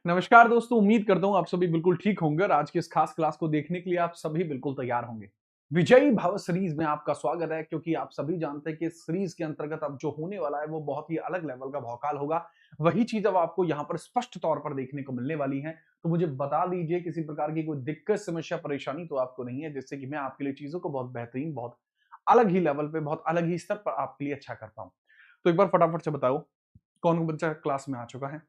नमस्कार दोस्तों, उम्मीद करता हूँ आप सभी बिल्कुल ठीक होंगे और आज की इस खास क्लास को देखने के लिए आप सभी बिल्कुल तैयार होंगे। विजयी भव सीरीज में आपका स्वागत है, क्योंकि आप सभी जानते हैं कि इस सीरीज के अंतर्गत अब जो होने वाला है वो बहुत ही अलग लेवल का भौकाल होगा। वही चीज अब आपको यहाँ पर स्पष्ट तौर पर देखने को मिलने वाली है। तो मुझे बता दीजिए, किसी प्रकार की कोई दिक्कत, समस्या, परेशानी तो आपको नहीं है, जिससे कि मैं आपके लिए चीजों को बहुत बेहतरीन, बहुत अलग ही लेवल पे, बहुत अलग ही स्तर पर आपके लिए अच्छा कर पाऊं। तो एक बार फटाफट से बताओ, कौन बच्चा क्लास में आ चुका है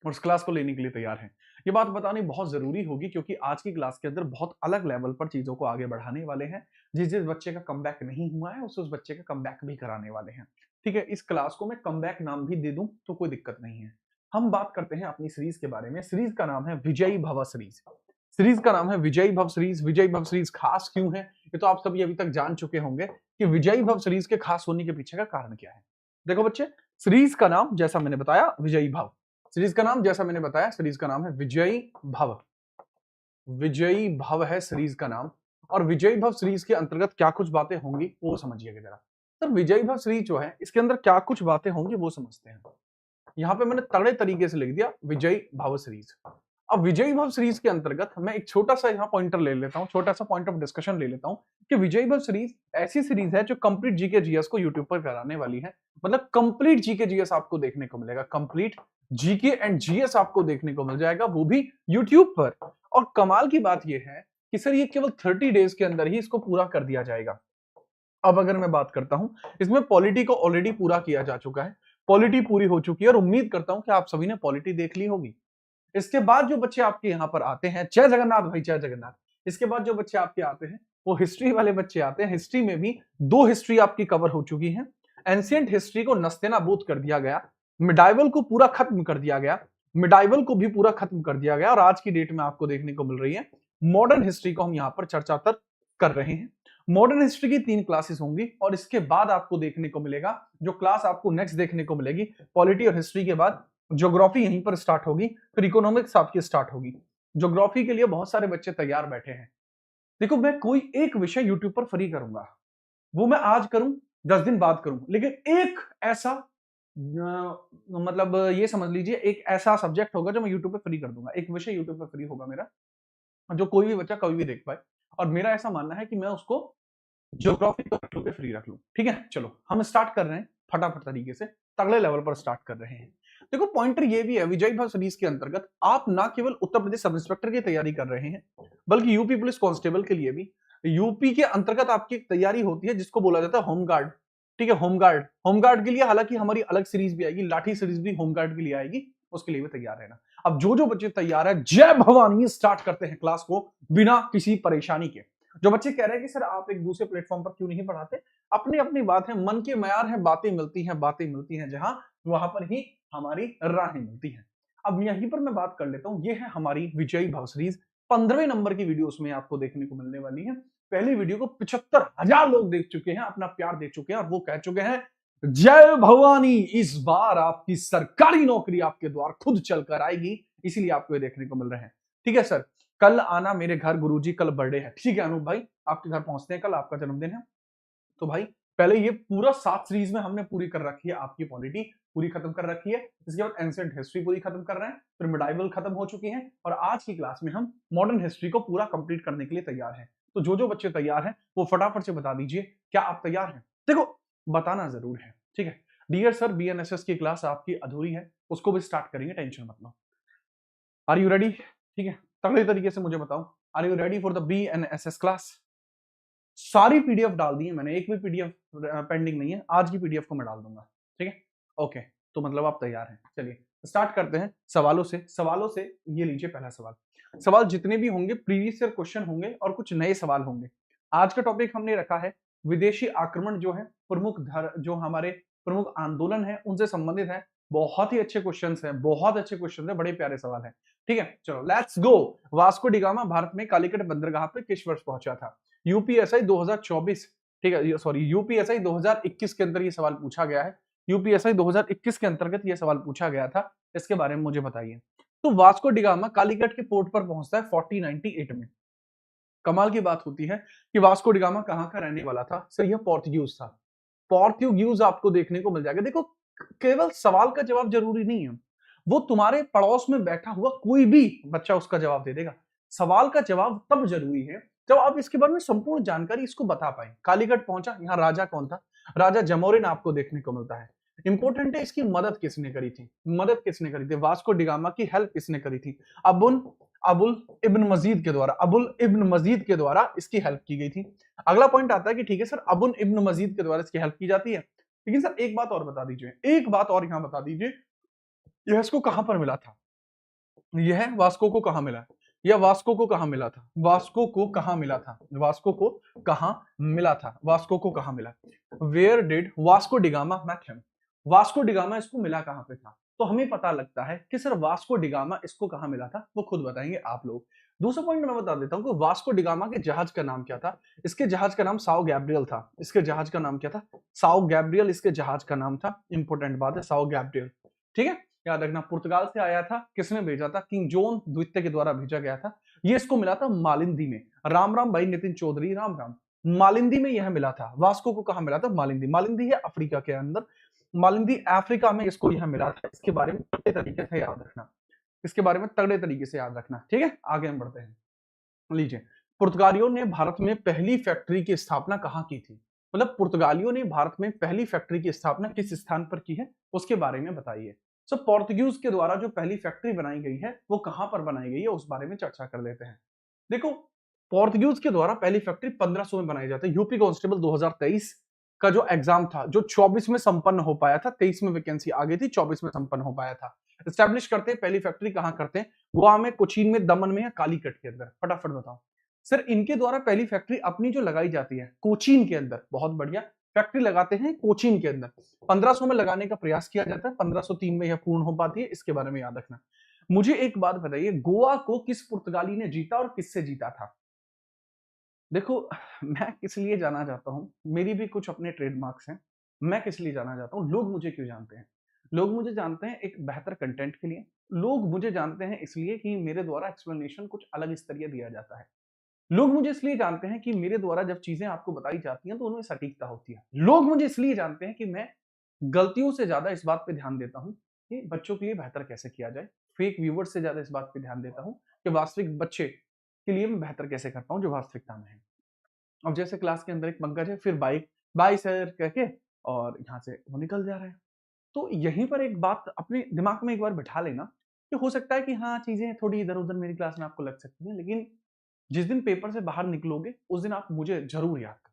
और उस क्लास को लेने के लिए तैयार हैं। ये बात बतानी बहुत जरूरी होगी, क्योंकि आज की क्लास के अंदर बहुत अलग लेवल पर चीजों को आगे बढ़ाने वाले हैं। जिस जिस बच्चे का कमबैक नहीं हुआ है उस बच्चे का कमबैक भी कराने वाले हैं। ठीक है, इस क्लास को मैं कमबैक नाम भी दे दूं तो कोई दिक्कत नहीं है। हम बात करते हैं अपनी सीरीज के बारे में। सीरीज का नाम है विजयी भव सीरीज। सीरीज का नाम है विजयी भव सीरीज। विजयी भव सीरीज खास क्यों है, ये तो आप सभी अभी तक जान चुके होंगे कि विजयी भव सीरीज के खास होने के पीछे का कारण क्या है। देखो बच्चे, सीरीज का नाम जैसा मैंने बताया विजयी भव। सीरीज का नाम जैसा मैंने बताया, सीरीज का नाम है विजयी भव। विजयी भव है सीरीज का नाम। और विजयी भव सीरीज के अंतर्गत क्या कुछ बातें होंगी वो समझिएगा जरा। सर, विजयी भव सीरीज जो है इसके अंदर क्या कुछ बातें होंगी वो समझते हैं। यहाँ पे मैंने तगड़े तरीके से लिख दिया विजयी भव सीरीज। अब विजयी भव सीरीज के अंतर्गत मैं एक छोटा सा यहाँ पॉइंटर ले लेता हूँ, छोटा सा पॉइंट ऑफ डिस्कशन ले लेता हूँ कि विजयी भव सीरीज ऐसी सीरीज है जो कंप्लीट जीके जीएस को यूट्यूब पर कराने वाली है। मतलब कंप्लीट जीके जीएस आपको देखने को मिलेगा, कंप्लीट जीके एंड जीएस आपको देखने को मिल जाएगा, वो भी यूट्यूब पर। और कमाल की बात यह है कि सर ये केवल 30 डेज के अंदर ही इसको पूरा कर दिया जाएगा। अब अगर मैं बात करता हूं, इसमें पॉलिटी को ऑलरेडी पूरा किया जा चुका है, पॉलिटी पूरी हो चुकी है और उम्मीद करता हूं कि आप सभी ने पॉलिटी देख ली होगी। इसके बाद जो बच्चे आपके यहाँ पर आते हैं, जय जगन्नाथ भाई, जय जगन्नाथ। इसके बाद जो बच्चे आपके आते हैं वो हिस्ट्री वाले बच्चे आते हैं। हिस्ट्री में भी दो हिस्ट्री आपकी कवर हो चुकी है। एंशियंट हिस्ट्री को नस्तेनाबूद कर दिया गया, मिडाइवल को पूरा खत्म कर दिया गया, मिडाइवल को भी पूरा खत्म कर दिया गया और आज की डेट में आपको देखने को मिल रही है मॉडर्न हिस्ट्री को हम यहाँ पर चर्चा कर रहे हैं। मॉडर्न हिस्ट्री की 3 क्लासेस होंगी और इसके बाद आपको देखने को मिलेगा, जो क्लास आपको नेक्स्ट देखने को मिलेगी, पॉलिटी और हिस्ट्री के बाद ज्योग्राफी यहीं पर स्टार्ट होगी, फिर इकोनॉमिक्स आपकी स्टार्ट होगी। ज्योग्राफी के लिए बहुत सारे बच्चे तैयार बैठे हैं। देखो, मैं कोई एक विषय यूट्यूब पर फ्री करूंगा, वो मैं आज करूं, 10 दिन बाद करूं, लेकिन एक ऐसा मतलब ये समझ लीजिए, एक ऐसा सब्जेक्ट होगा जो मैं यूट्यूब पे फ्री कर दूंगा। एक विषय यूट्यूब पे फ्री होगा मेरा, जो कोई भी बच्चा कभी भी देख पाए। और मेरा ऐसा मानना है कि मैं उसको ज्योग्राफी को पे फ्री रख लूं। ठीक है, चलो हम स्टार्ट कर रहे हैं फटाफट तरीके से, तगड़े लेवल पर स्टार्ट कर रहे हैं। देखो, पॉइंटर ये भी है, विजयी भव सीरीज के अंतर्गत आप ना केवल उत्तर प्रदेश सब इंस्पेक्टर की तैयारी कर रहे हैं, बल्कि यूपी पुलिस कांस्टेबल के लिए भी यूपी के अंतर्गत आपकी तैयारी होती है, जिसको बोला जाता है होमगार्ड। ठीक है, होमगार्ड। होमगार्ड के लिए हालांकि हमारी अलग सीरीज भी आएगी, लाठी सीरीज भी होमगार्ड के लिए आएगी, उसके लिए भी तैयार रहना। अब जो जो बच्चे तैयार है, जय भवानी, स्टार्ट करते हैं क्लास को बिना किसी परेशानी के। जो बच्चे कह रहे हैं कि सर आप एक दूसरे प्लेटफॉर्म पर क्यों नहीं पढ़ाते, अपनी अपनी बात है, मन के मयार है, बातें मिलती हैं जहां, वहां पर ही हमारी राहें मिलती हैं। अब यहीं पर मैं बात कर लेता हूं, ये है हमारी विजयी भव सीरीज। 15वें नंबर की वीडियो उसमें आपको देखने को मिलने वाली है। पहली वीडियो को 75,000 लोग देख चुके हैं, अपना प्यार दे चुके हैं और वो कह चुके हैं जय भवानी, इस बार आपकी सरकारी नौकरी आपके द्वार खुद चलकर आएगी, इसीलिए आपको ये देखने को मिल रहे हैं। ठीक है सर, कल आना मेरे घर, गुरुजी कल बर्थडे है। ठीक है अनूप भाई, आपके घर पहुंचते हैं, कल आपका जन्मदिन है। तो भाई पहले ये पूरा 7 सीरीज में हमने पूरी कर रखी है, आपकी पॉलिटी पूरी खत्म कर रखी है। इसके बाद एंशिएंट हिस्ट्री पूरी खत्म कर रहे हैं, फिर मिडाइवल खत्म हो चुकी है और आज की क्लास में हम मॉडर्न हिस्ट्री को पूरा कंप्लीट करने के लिए तैयार हैं। तो जो जो बच्चे तैयार हैं वो फटाफट से बता दीजिए, क्या आप तैयार हैं? देखो, बताना जरूर है। ठीक है, डियर सर, बीएनएसएस की क्लास आपकी अधूरी है, उसको भी स्टार्ट करेंगे, टेंशन मत लो। Are you ready? ठीक है, तगड़े तरीके से मुझे बताओ, are you ready for the BNSS class? सारी पीडीएफ डाल दी है मैंने, एक भी पीडीएफ पेंडिंग नहीं है, आज की पीडीएफ को मैं डाल दूंगा। ठीक है, ओके, तो मतलब आप तैयार हैं। चलिए स्टार्ट करते हैं सवालों से। सवालों से ये लीजिए पहला सवाल। सवाल जितने भी होंगे प्रीवियस ईयर क्वेश्चन होंगे और कुछ नए सवाल होंगे। आज का टॉपिक हमने रखा है विदेशी आक्रमण जो है, जो हमारे प्रमुख आंदोलन है उनसे संबंधित है। बहुत ही अच्छे क्वेश्चन हैं, बहुत अच्छे क्वेश्चन हैं, बड़े प्यारे सवाल हैं। ठीक है, चलो let's go. Vasco da Gama Bharat में कालीकट बंदरगाह पे किस वर्ष पहुंचा था? यूपीएसआई 2024, ठीक है, सॉरी यूपीएसआई 2021 के अंदर ये सवाल पूछा गया है। यूपीएसआई 2021 के अंतर्गत ये सवाल पूछा गया था, इसके बारे में मुझे बताइए। तो वास्को डिगामा कालीकट के पोर्ट पर पहुंचता है 1498 में। कमाल की बात होती है कि वास्को डिगामा कहां का रहने वाला था? सर यह पोर्तुगीज था। पोर्तुगीज आपको देखने को मिल जाएगा। देखो, केवल सवाल का जवाब जरूरी नहीं है, वो तुम्हारे पड़ोस में बैठा हुआ कोई भी बच्चा उसका जवाब दे देगा। सवाल का जवाब तब जरूरी है जब आप इसके बारे में संपूर्ण जानकारी इसको बता पाए। कालीकट पहुंचा, यहाँ राजा कौन था? राजा जमोरिन आपको देखने को मिलता है। इंपॉर्टेंट है इसकी मदद किसने करी थी? मदद किसने करी थी? वास्को डिगामा की हेल्प किसने करी थी? अबुल अबुल इब्न मजीद के द्वारा। अबुल इब्न मजीद के द्वारा इसकी हेल्प की गई थी। अगला पॉइंट आता है कि ठीक है सर, अबुल इब्न मजीद के द्वारा इसकी हेल्प की जाती है, लेकिन सर एक बात और बता दीजिए, एक बात और यहां बता दीजिए, यह इसको कहां पर मिला था? यह वास्को को कहां मिला? या वास्को को कहां मिला था? वास्को को कहां मिला था? वास्को को कहां मिला था? वास्को को कहां मिला? Where did Vasco da Gama met him? Vasco da Gama इसको मिला कहां पे था? तो हमें पता लगता है कि सर वास्को डिगामा इसको कहां मिला था, वो खुद बताएंगे आप लोग। दूसरा पॉइंट मैं बता देता हूं कि वास्को डिगामा के जहाज का नाम क्या था? इसके जहाज का नाम साओ गैब्रियल था। इसके जहाज का नाम क्या था? साओ गैब्रियल इसके जहाज का नाम था। इंपॉर्टेंट बात है, साओ गैब्रियल। ठीक है, याद रखना। पुर्तगाल से आया था, किसने भेजा था? किंग जॉन द्वितीय के द्वारा भेजा गया था। ये इसको मिला था मालिंदी में। राम राम भाई नितिन चौधरी, राम राम। मालिंदी में यह मिला था। वास्को को कहां मिला था? मालिंदी। मालिंदी है अफ्रीका के अंदर, मालिंदी अफ्रीका में इसको यह मिला था। इसके बारे में तगड़े तरीके से याद रखना, इसके बारे में तगड़े तरीके से याद रखना। ठीक है, आगे हम बढ़ते हैं। लीजिए, पुर्तगालियों ने भारत में पहली फैक्ट्री की स्थापना कहां की थी? मतलब पुर्तगालियों ने भारत में पहली फैक्ट्री की स्थापना किस स्थान पर की है, उसके बारे में बताइए। सो पोर्तुगीज के द्वारा जो पहली फैक्ट्री बनाई गई है वो कहां पर बनाई गई है, उस बारे में चर्चा कर लेते हैं। देखो, पोर्तुगीज के द्वारा पहली फैक्ट्री 1500 में बनाई जाती है। यूपी कांस्टेबल 2023 का जो एग्जाम था, जो 24 में संपन्न हो पाया था, 23 में वैकेंसी आ गई थी, 24 में संपन्न हो पाया था। स्टैब्लिश करते हैं पहली फैक्ट्री कहां करते हैं? गोवा में, कोचीन में, दमन में या कालीकट के अंदर? फटाफट बताओ सर। इनके द्वारा पहली फैक्ट्री अपनी जो लगाई जाती है कोचीन के अंदर। बहुत बढ़िया, फैक्ट्री लगाते हैं कोचीन के अंदर। 1500 में लगाने का प्रयास किया जाता है, 1503 में यह पूर्ण हो पाती है। इसके बारे में याद रखना। मुझे एक बात बताइए, गोवा को किस पुर्तगाली ने जीता और किससे जीता था? देखो, मैं किस लिए जाना चाहता हूँ, मेरी भी कुछ अपने ट्रेडमार्क्स हैं। मैं किस लिए जाना चाहता हूँ, लोग मुझे क्यों जानते हैं? लोग मुझे जानते हैं एक बेहतर कंटेंट के लिए। लोग मुझे जानते हैं इसलिए कि मेरे द्वारा एक्सप्लेनेशन कुछ अलग स्तरीय दिया जाता है। लोग मुझे इसलिए जानते हैं कि मेरे द्वारा जब चीजें आपको बताई जाती हैं तो उनमें सटीकता होती है। लोग मुझे इसलिए जानते हैं कि मैं गलतियों से ज्यादा इस बात पे ध्यान देता हूँ कि बच्चों के लिए बेहतर कैसे किया जाए। फेक व्यूवर्स से ज्यादा इस बात पे ध्यान देता हूँ कि वास्तविक बच्चे के लिए मैं बेहतर कैसे कर पाऊँ जो वास्तविकता में है। अब जैसे क्लास के अंदर एक पंकज है, फिर बाइक बाय सर कह के और यहाँ से वो निकल जा रहा है। तो यहीं पर एक बात अपने दिमाग में एक बार बिठा लेना कि हो सकता है कि हाँ, चीजें थोड़ी इधर उधर मेरी क्लास में आपको लग सकती हैं, लेकिन जिस दिन पेपर से बाहर निकलोगे उस दिन आप मुझे जरूर याद करो।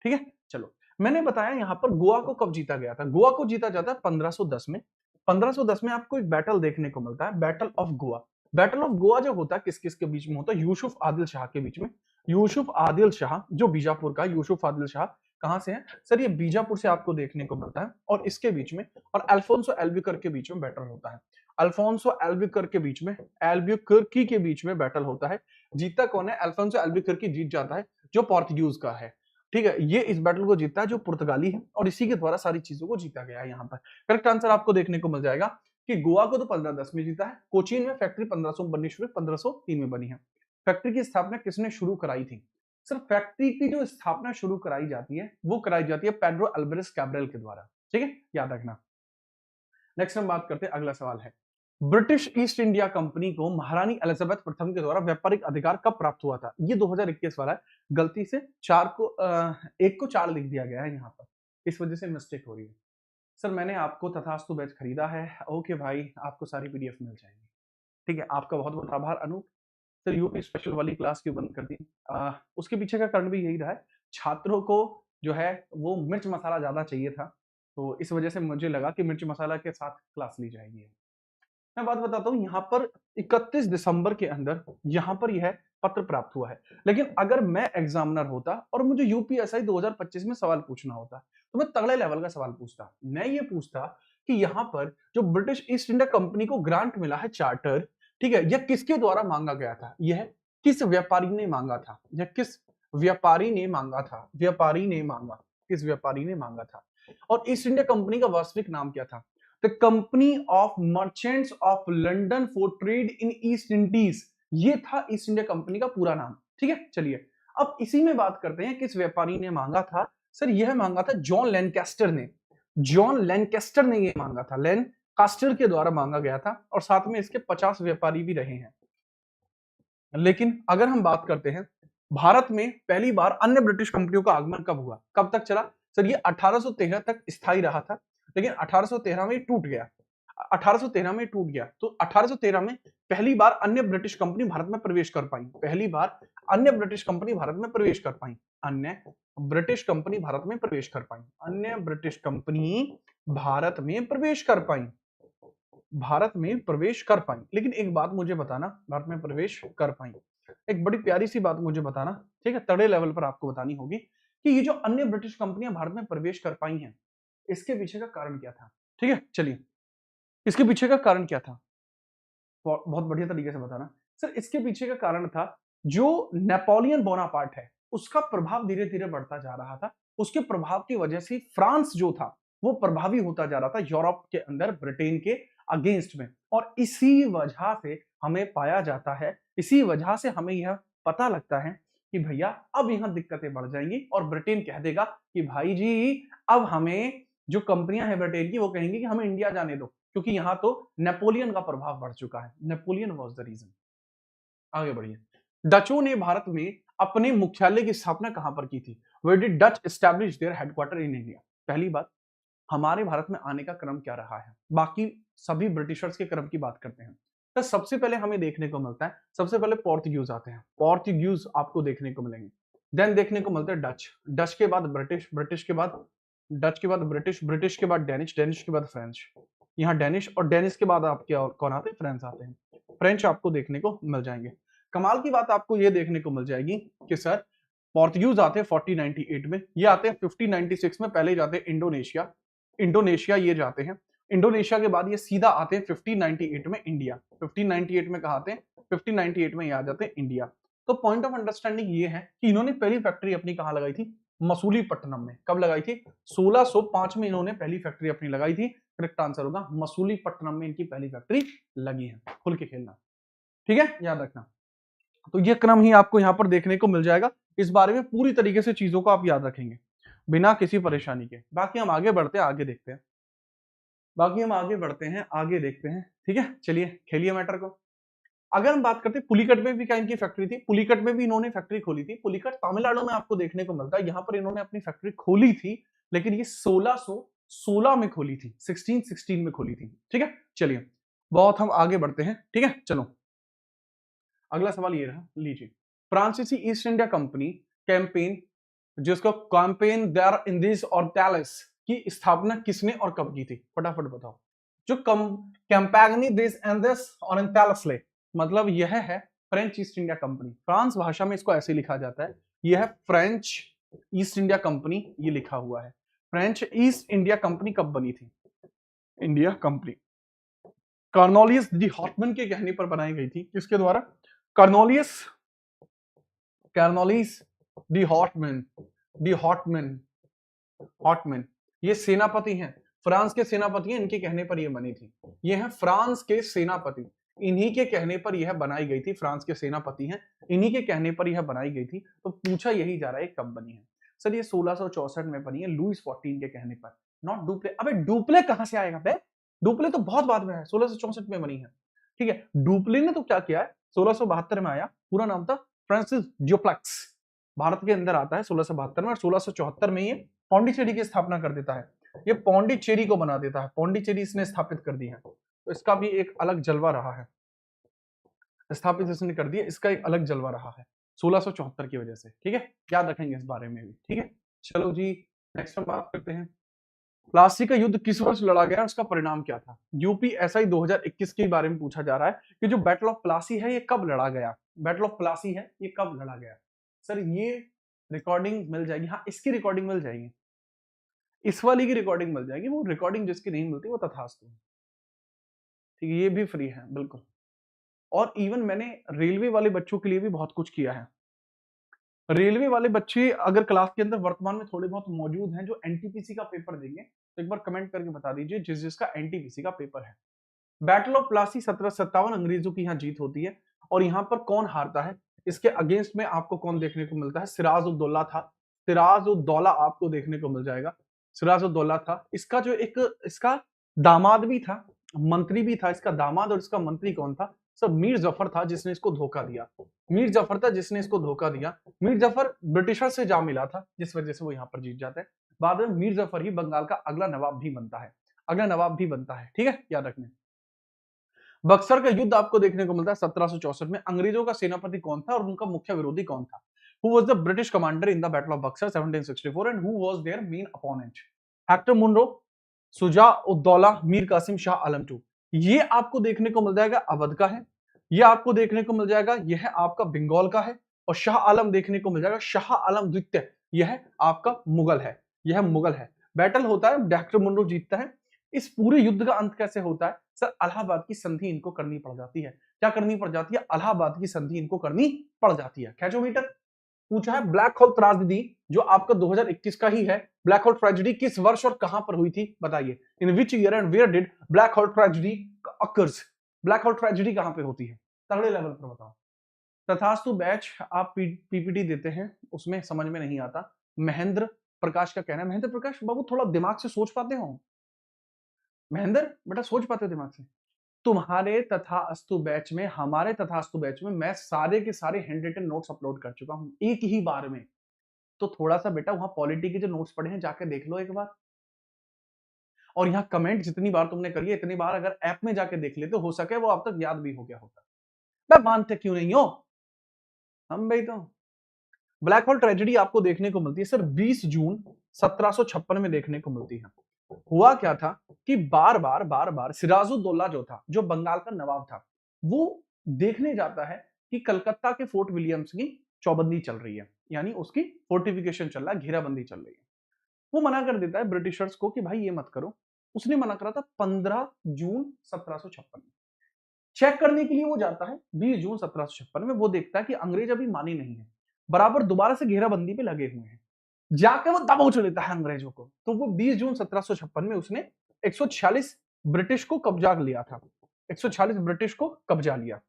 ठीक है, चलो। मैंने बताया यहाँ पर गोवा को कब जीता गया था। गोवा को जीता जाता है 1510 में। 1510 में आपको एक बैटल देखने को मिलता है, battle of Goa. Battle of Goa जो होता है किस किस के बीच में होता है? यूसुफ आदिल शाह के बीच में। यूसुफ आदिल शाह जो बीजापुर का, यूसुफ आदिल शाह कहां से है सर? ये बीजापुर से आपको देखने को मिलता है। और इसके बीच में और अल्फोंसो एल्बुकर्क के बीच में बैटल होता है। अल्फोंसो एल्बुकर्क के बीच में, एल्बुकर्की के बीच में बैटल होता है। जीतता कौन है? अल्फोंसो एल्बुकर्की जीत जाता है, जो पोर्तुगीज का है। ठीक है, ये इस बैटल को जीतता है जो पुर्तगाली है, और इसी के द्वारा सारी चीजों को जीता गया है। यहाँ पर करेक्ट आंसर आपको देखने को मिल जाएगा कि गोवा को तो 1510 में जीता है। कोचीन में फैक्ट्री 1500 में बननी शुरू, 1503 में बनी है। फैक्ट्री की स्थापना किसने शुरू कराई थी? सर, फैक्ट्री की जो स्थापना शुरू कराई जाती है वो कराई जाती है पेड्रो अल्वारेस कैब्रल के द्वारा। ठीक है, याद रखना। नेक्स्ट हम बात करते हैं, अगला सवाल है, ब्रिटिश ईस्ट इंडिया कंपनी को महारानी एलिजाबेथ प्रथम के द्वारा व्यापारिक अधिकार कब प्राप्त हुआ था? ये 2021 वाला है, गलती से 1 को 4 लिख दिया गया है यहाँ पर, इस वजह से मिस्टेक हो रही है। सर, मैंने आपको तथास्तु बैच खरीदा है। ओके भाई, आपको सारी पीडीएफ मिल जाएगी। ठीक है, आपका बहुत बहुत आभार अनूप। सर, यूपी स्पेशल वाली क्लास क्यों बंद कर दी? उसके पीछे का कारण भी यही रहा है, छात्रों को जो है वो मिर्च मसाला ज्यादा चाहिए था, तो इस वजह से मुझे लगा कि मिर्च मसाला के साथ क्लास ली जाएगी। मैं बात बताता हूँ, यहाँ पर 31 दिसंबर के अंदर यहाँ पर यह पत्र प्राप्त हुआ है। लेकिन अगर मैं एग्जामिनर होता और मुझे यूपीएसआई 2025 में सवाल पूछना होता तो मैं तगड़े लेवल का सवाल पूछता। मैं ये पूछता कि यहाँ पर जो ब्रिटिश ईस्ट इंडिया कंपनी को ग्रांट मिला है चार्टर, ठीक है, यह किसके द्वारा मांगा गया था? यह किस व्यापारी ने मांगा था? यह किस व्यापारी ने मांगा था? व्यापारी ने मांगा, किस व्यापारी ने मांगा था? और ईस्ट इंडिया कंपनी का वास्तविक नाम क्या था? The company of merchants of London for trade in east Indies, ये था ईस्ट इंडिया कंपनी का पूरा नाम। ठीक है, चलिए अब इसी में बात करते हैं, किस व्यापारी ने मांगा था? सर, यह मांगा था जॉन लैनकास्टर ने। जॉन लैनकास्टर ने यह मांगा था, कास्टर के द्वारा मांगा गया था और साथ में इसके 50 व्यापारी भी रहे हैं। लेकिन अगर हम बात करते हैं भारत में पहली बार अन्य ब्रिटिश कंपनियों का आगमन कब हुआ, कब तक चला? सर ये 1813 तक स्थायी रहा था, लेकिन 1813 में टूट गया। 1813 में टूट गया, तो 1813 में पहली बार अन्य ब्रिटिश कंपनी भारत में प्रवेश कर पाई। पहली बार अन्य ब्रिटिश कंपनी भारत में प्रवेश कर पाई। अन्य ब्रिटिश कंपनी भारत में प्रवेश कर पाई। अन्य ब्रिटिश कंपनी भारत में प्रवेश कर पाई। भारत में प्रवेश कर पाई। लेकिन एक बात मुझे बताना, भारत में प्रवेश कर पाई, एक बड़ी प्यारी सी बात मुझे बताना, ठीक है, तड़े लेवल पर आपको बतानी होगी कि ये जो अन्य ब्रिटिश कंपनियां भारत में प्रवेश कर पाई हैं, इसके पीछे का कारण क्या था? ठीक है, चलिए, इसके पीछे का कारण क्या था? बहुत बढ़िया तरीके से बताना। सर इसके पीछे का कारण था जो नेपोलियन बोनापार्ट है उसका प्रभाव धीरे धीरे बढ़ता जा रहा था। उसके प्रभाव की वजह से फ्रांस जो था वो प्रभावी होता जा रहा था यूरोप के अंदर ब्रिटेन के अगेंस्ट में। और इसी वजह से हमें पाया जाता है, इसी वजह से हमें यह पता लगता है कि भैया अब यहां दिक्कतें बढ़ जाएंगी और ब्रिटेन कह देगा कि भाई जी अब हमें, जो कंपनियां हैं ब्रिटेन की, वो कहेंगी कि हमें इंडिया जाने दो, क्योंकि यहां तो नेपोलियन का प्रभाव बढ़ चुका है। Napoleon was the reason. आगे बढ़िए। डचों ने भारत में अपने मुख्यालय की स्थापना कहां पर की थी? Where did Dutch establish their headquarter in India? पहली बात, हमारे भारत में आने का क्रम क्या रहा है, बाकी सभी ब्रिटिशर्स के क्रम की बात करते हैं। तो सबसे पहले हमें देखने को मिलता है, सबसे पहले पोर्तुगीज आते हैं, पोर्तुगीज आपको देखने को मिलेंगे। देन देखने को मिलता है डच, डच के बाद ब्रिटिश, ब्रिटिश के बाद डच के बाद ब्रिटिश, ब्रिटिश के बाद डेनिश, डेनिश के बाद फ्रेंच। यहाँ डेनिश और डेनिश के बाद आपके और कौन आते हैं? फ्रेंच आते हैं। फ्रेंच आपको देखने को मिल जाएंगे। कमाल की बात आपको ये देखने को मिल जाएगी कि सर पोर्तुगीज आते हैं 1498 में, ये आते हैं 1596 में, पहले जाते हैं इंडोनेशिया, इंडोनेशिया ये जाते हैं। इंडोनेशिया के बाद ये सीधा आते हैं 1598 में इंडिया। 1598 में कहा आते हैं? 1598 में ये आ जाते हैं इंडिया। तो पॉइंट ऑफ अंडरस्टैंडिंग ये है कि इन्होंने पहली फैक्ट्री अपनी कहां लगाई थी? मसूलीपट्टनम में। कब लगाई थी? 1605 में इन्होंने पहली फैक्ट्री अपनी लगाई थी। करेक्ट आंसर होगा मसूलीपट्टनम में इनकी पहली फैक्ट्री लगी है। खुल के खेलना, ठीक है, याद रखना। तो ये क्रम ही आपको यहां पर देखने को मिल जाएगा। इस बारे में पूरी तरीके से चीजों को आप याद रखेंगे बिना किसी परेशानी के। बाकी हम आगे बढ़ते हैं, आगे देखते हैं, बाकी हम आगे बढ़ते हैं, आगे देखते हैं, ठीक है। चलिए खेलिए मैटर को। अगर हम बात करते हैं पुलिकट में भी क्या इनकी फैक्ट्री थी? पुलिकट में भी इन्होंने फैक्ट्री खोली थी। पुलिकट तमिलनाडु में आपको देखने को मिलता है। यहां पर इन्होंने अपनी फैक्ट्री खोली थी, लेकिन ये 1616 में खोली थी, 1616 में खोली थी, ठीक है। चलिए बहुत हम आगे बढ़ते हैं, ठीक है। चलो अगला सवाल ये रहा, लीजिए। फ्रांसीसी ईस्ट इंडिया कंपनी कैंपेन, जिसको कैंपेन देयर इंडिज और टैलेस की स्थापना किसने और कब की थी? फटाफट बताओ। जो कैंपेगनी दिस एंडेस और इंटेलसले, मतलब यह है French east India company. France भाषा में इसको ऐसे लिखा जाता है, यह है फ्रेंच ईस्ट इंडिया कंपनी, ये लिखा हुआ है। फ्रेंच ईस्ट इंडिया कंपनी कब बनी थी? इंडिया कंपनी कॉर्नोलियस डी हॉटमैन के कहने पर बनाई गई थी। किसके द्वारा? कॉर्नोलियस, कॉर्नोलियस डी हॉटमैन, डी हॉटमैन, हॉटमैन ये सेनापति हैं, फ्रांस के सेनापति हैं, इनके कहने पर यह बनी थी। ये है फ्रांस के सेनापति, इन्हीं के कहने पर यह बनाई गई थी। फ्रांस के सेनापति हैं, इन्हीं के कहने पर यह बनाई गई थी। तो पूछा यही जा रहा है कब बनी है। सर ये 1664 में बनी है, लुईस 14 के कहने पर, नॉट डुप्ले। अबे डुप्ले कहां से आएगा बे? डुप्ले तो बहुत बाद में है, 1664 में बनी है, ठीक है। डुप्ले ने तो क्या किया है, 1672 में आया, पूरा नाम था फ्रांसिस ड्यूप्लेक्स, भारत के अंदर आता है 1672 में, और 1674 में ये पौंडीचेरी की स्थापना कर देता है। ये पौंडीचेरी को बना देता है, पौंडीचेरी इसने स्थापित कर दी है। तो इसका भी एक अलग जलवा रहा है, स्थापित इसने कर दिया, इसका एक अलग जलवा रहा है 1674 की वजह से, ठीक है। याद रखेंगे इस बारे में भी, ठीक है। चलो जी नेक्स्ट हम बात करते हैं, प्लासी का युद्ध किस वर्ष लड़ा गया, उसका परिणाम क्या था? यूपीएसआई 2021 के बारे में पूछा जा रहा है कि जो बैटल ऑफ प्लासी है ये कब लड़ा गया? बैटल ऑफ प्लासी है ये कब लड़ा गया? सर ये रिकॉर्डिंग मिल जाएगी, हाँ इसकी रिकॉर्डिंग मिल जाएगी, इस वाली की रिकॉर्डिंग मिल जाएगी। वो रिकॉर्डिंग जिसकी नहीं मिलती वो तथास्तु, ठीक है, ये भी फ्री है बिल्कुल। और इवन मैंने रेलवे वाले बच्चों के लिए भी बहुत कुछ किया है। रेलवे वाले बच्चे अगर क्लास के अंदर वर्तमान में थोड़े बहुत मौजूद हैं जो एनटीपीसी का पेपर देंगे, तो एक बार कमेंट करके बता दीजिए जिस जिसका एनटीपीसी का पेपर है। बैटल ऑफ प्लासी 1757 अंग्रेजों की यहाँ जीत होती है, और यहाँ पर कौन हारता है? इसके अगेंस्ट में आपको कौन देखने को मिलता है? सिराजुद्दौला था, सिराजुद्दौला आपको देखने को मिल जाएगा, सिराजुद्दौला था। इसका जो एक इसका दामाद भी था, मंत्री भी था, इसका दामाद और इसका मंत्री कौन था? सर मीर जफर था जिसने इसको धोखा दिया। मीर जफर था जिसने इसको धोखा दिया। मीर जफर ब्रिटिशर से जा मिला था जिस वजह से वो यहाँ पर जीत जाता है। बाद में मीर जफर ही बंगाल का अगला नवाब भी बनता है, अगला नवाब भी बनता है, ठीक है, याद रखना। बक्सर का युद्ध आपको देखने को मिलता है 1764 में। अंग्रेजों का सेनापति कौन था और उनका मुख्य विरोधी कौन था? Who was the British commander in the Battle of Buxar 1764 and who was their main opponent? Hector Munro, Shuja ud-Daula, Mir Qasim, Shah Alam two. ये आपको देखने को मिल जाएगा अवध का है, ये आपको देखने को मिल जाएगा यह आपका बंगाल का है, और शाह आलम देखने को मिल जाएगा शाह आलम द्वितीय, यह आपका मुगल है, यह मुगल है। बैटल होता है, हेक्टर मुनरो जीतता है। इस पूरे युद्ध का अंत कैसे होता है? सर इलाहाबाद की संधि इनको करनी पड़ जाती है। क्या करनी पड़ जाती है? इलाहाबाद की संधि इनको करनी पड़ जाती है। कैचोमीटर पूछा है। ब्लैक होल त्रासदी जो आपका 2021 का ही है, ब्लैक होल ट्रेजेडी किस वर्ष और कहां पर हुई थी बताइए? In which year and where did black hole tragedy occurs? Black hole tragedy कहां पे होती है? तगड़े लेवल पर बताओ। तथास्तु बैच आप पीपीटी देते हैं उसमें समझ में नहीं आता। महेंद्र प्रकाश का कहना है, महेंद्र प्रकाश बाबू थोड़ा दिमाग से सोच पाते हो? महेंद्र बेटा सोच पाते हो दिमाग से? तुम्हारे तथास्तु बैच में, हमारे तथास्तु बैच में मैं सारे के सारे हैंड रिटन नोट्स अपलोड कर चुका हूं एक ही बार में। तो थोड़ा सा बेटा वहां पॉलिटी के जो नोट्स पढ़े हैं जाके देख लो एक बार। और यहाँ कमेंट जितनी बार तुमने करी है इतनी बार अगर ऐप में जाके देख लेते हो सके वो अब तक याद भी हो गया होता। मैं मानते क्यों नहीं हो हम भाई? तो ब्लैक होल ट्रेजेडी आपको देखने को मिलती है सर 20 जून 1756 में देखने को मिलती है। हुआ क्या था कि बार बार सिराजुद्दौला जो था, जो बंगाल का नवाब था, वो देखने जाता है कि कलकत्ता के फोर्ट विलियम्स की चौबंदी चल रही है, यानी उसकी फोर्टिफिकेशन चल रहा है, घेराबंदी चल रही है। वो मना कर देता है ब्रिटिशर्स को कि भाई ये मत करो। उसने मना करा था 15 जून 1756 में। चेक करने के लिए वो जाता है 20 जून 1756 में। वो देखता है कि अंग्रेज अभी मानी नहीं है, बराबर दोबारा से घेराबंदी पे लगे हुए हैं। जाके वो दबोच लेता है अंग्रेजों को। तो वो 20 जून 1756 में उसने 146 ब्रिटिश को कब्जा लिया था। 146 ब्रिटिश को कब्जा लिया,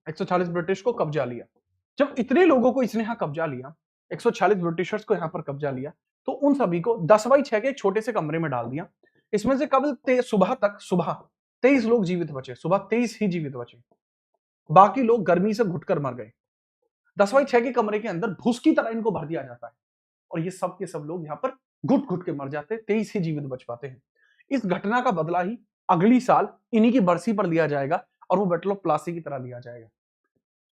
146 ब्रिटिश को कब्जा लिया। जब इतने लोगों को इसने यहां कब्जा लिया, 146 ब्रिटिशर्स को यहां पर कब्जा लिया, तो उन सभी को 10/6 के एक छोटे से कमरे में डाल दिया। इसमें से कब सुबह तक, सुबह 23 लोग जीवित बचे, सुबह 23 ही जीवित बचे, बाकी लोग गर्मी से घुटकर मर गए। 10/6 के कमरे के अंदर भूस की तरह इनको भर दिया जाता है और ये सब के सब लोग यहाँ पर घुट घुट के मर जाते हैं, 23 ही जीवित बच पाते हैं। इस घटना का बदला ही अगली साल इन्हीं की बरसी पर लिया जाएगा और वो बैटल ऑफ प्लासी की तरह लिया जाएगा।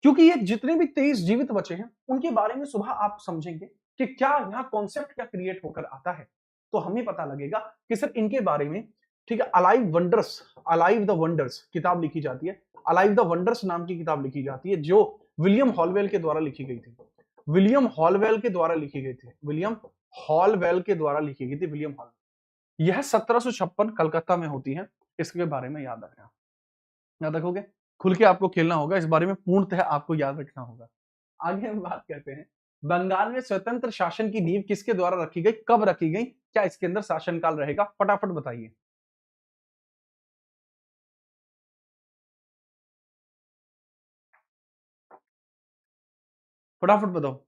क्योंकि ये जितने भी 23 जीवित बचे हैं उनके बारे में सुबह आप समझेंगे कि क्या यहाँ कॉन्सेप्ट क्या क्रिएट होकर आता है, तो हमें पता लगेगा कि सर इनके बारे में, ठीक है, alive wonders, alive the wonders किताब लिखी जाती है। अलाइव द वंडर्स नाम की किताब लिखी जाती है जो विलियम हॉलवेल के द्वारा लिखी गई थी। विलियम हॉलवेल के द्वारा लिखी गई थी, विलियम हॉलवेल के द्वारा लिखी गई थी, विलियम हॉलवेल। यह 1756 कलकत्ता में होती है। इसके बारे में याद रखना, याद रखोगे? खुल के आपको खेलना होगा, इस बारे में पूर्णतः आपको याद रखना होगा। आगे हम बात करते हैं, बंगाल में स्वतंत्र शासन की नींव किसके द्वारा रखी गई, कब रखी गई, क्या इसके अंदर शासनकाल रहेगा? फटाफट बताइए, फटाफट बताओ,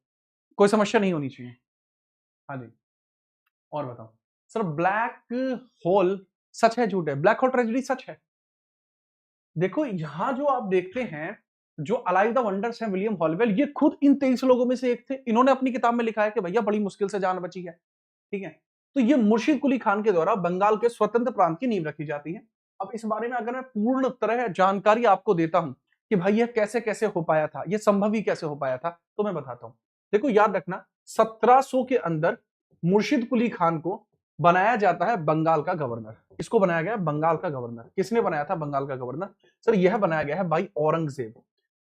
कोई समस्या नहीं होनी चाहिए। हाँ जी, और बताओ सर। ब्लैक होल सच है झूठ है? ब्लैक होल ट्रेजेडी सच है। देखो यहां जो आप देखते हैं, जो अलाइव द वंडर्स हैं विलियम हॉलवेल, ये खुद इन 23 लोगों में से एक थे। इन्होंने अपनी किताब में लिखा है कि भैया बड़ी मुश्किल से जान बची है, ठीक है। तो ये मुर्शिद कुली खान के द्वारा बंगाल के स्वतंत्र प्रांत की नींव रखी जाती है। अब इस बारे में अगर मैं पूर्ण तरह जानकारी आपको देता हूं कि भाई यह कैसे कैसे हो पाया था, यह संभव ही कैसे हो पाया था, तो मैं बताता हूं। देखो याद रखना, 1700 के अंदर मुर्शिद कुली खान को बनाया जाता है बंगाल का गवर्नर। इसको बनाया गया बंगाल का गवर्नर। किसने बनाया था बंगाल का गवर्नर? सर यह बनाया गया है भाई औरंगजेब,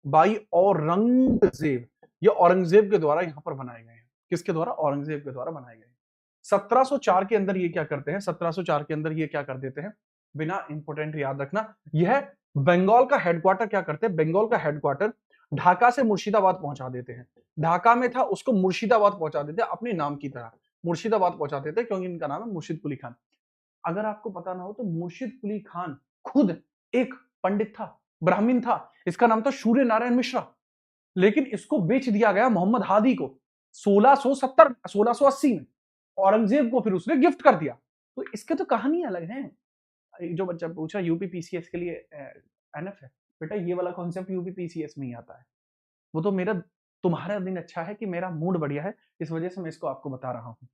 भाई औरंगजेब। ये औरंगजेब के द्वारा यहां पर बनाए गए हैं। किसके द्वारा? औरंगजेब के द्वारा बनाए गए। 1704 के अंदर ये क्या करते हैं, 1704 के अंदर ये क्या कर देते हैं, बिना इंपोर्टेंट याद रखना, यह बंगाल का हेडक्वार्टर क्या करते हैं, बंगाल का हेडक्वार्टर ढाका से मुर्शिदाबाद पहुंचा देते हैं। ढाका में था, उसको मुर्शिदाबाद पहुंचा देते हैं, अपने नाम की तरह मुर्शिदाबाद पहुंचा देते हैं, क्योंकि इनका नाम है मुर्शिद कुली खान। अगर आपको पता ना हो तो मुर्शिद कुली खान खुद एक पंडित था, ब्राह्मण था। इसका नाम था सूर्य नारायण मिश्रा, लेकिन इसको बेच दिया गया मोहम्मद हादी को 1680 में। औरंगजेब को फिर उसने गिफ्ट कर दिया। तो इसके तो कहानी अलग है। जो बच्चा पूछा यूपीपीसीएस के लिए एनएफ है, बेटा ये वाला कॉन्सेप्ट यूपीपीसीएस में ही आता है। वो तो मेरा तुम्हारा दिन अच्छा है कि मेरा मूड बढ़िया है, इस वजह से मैं इसको आपको बता रहा हूँ,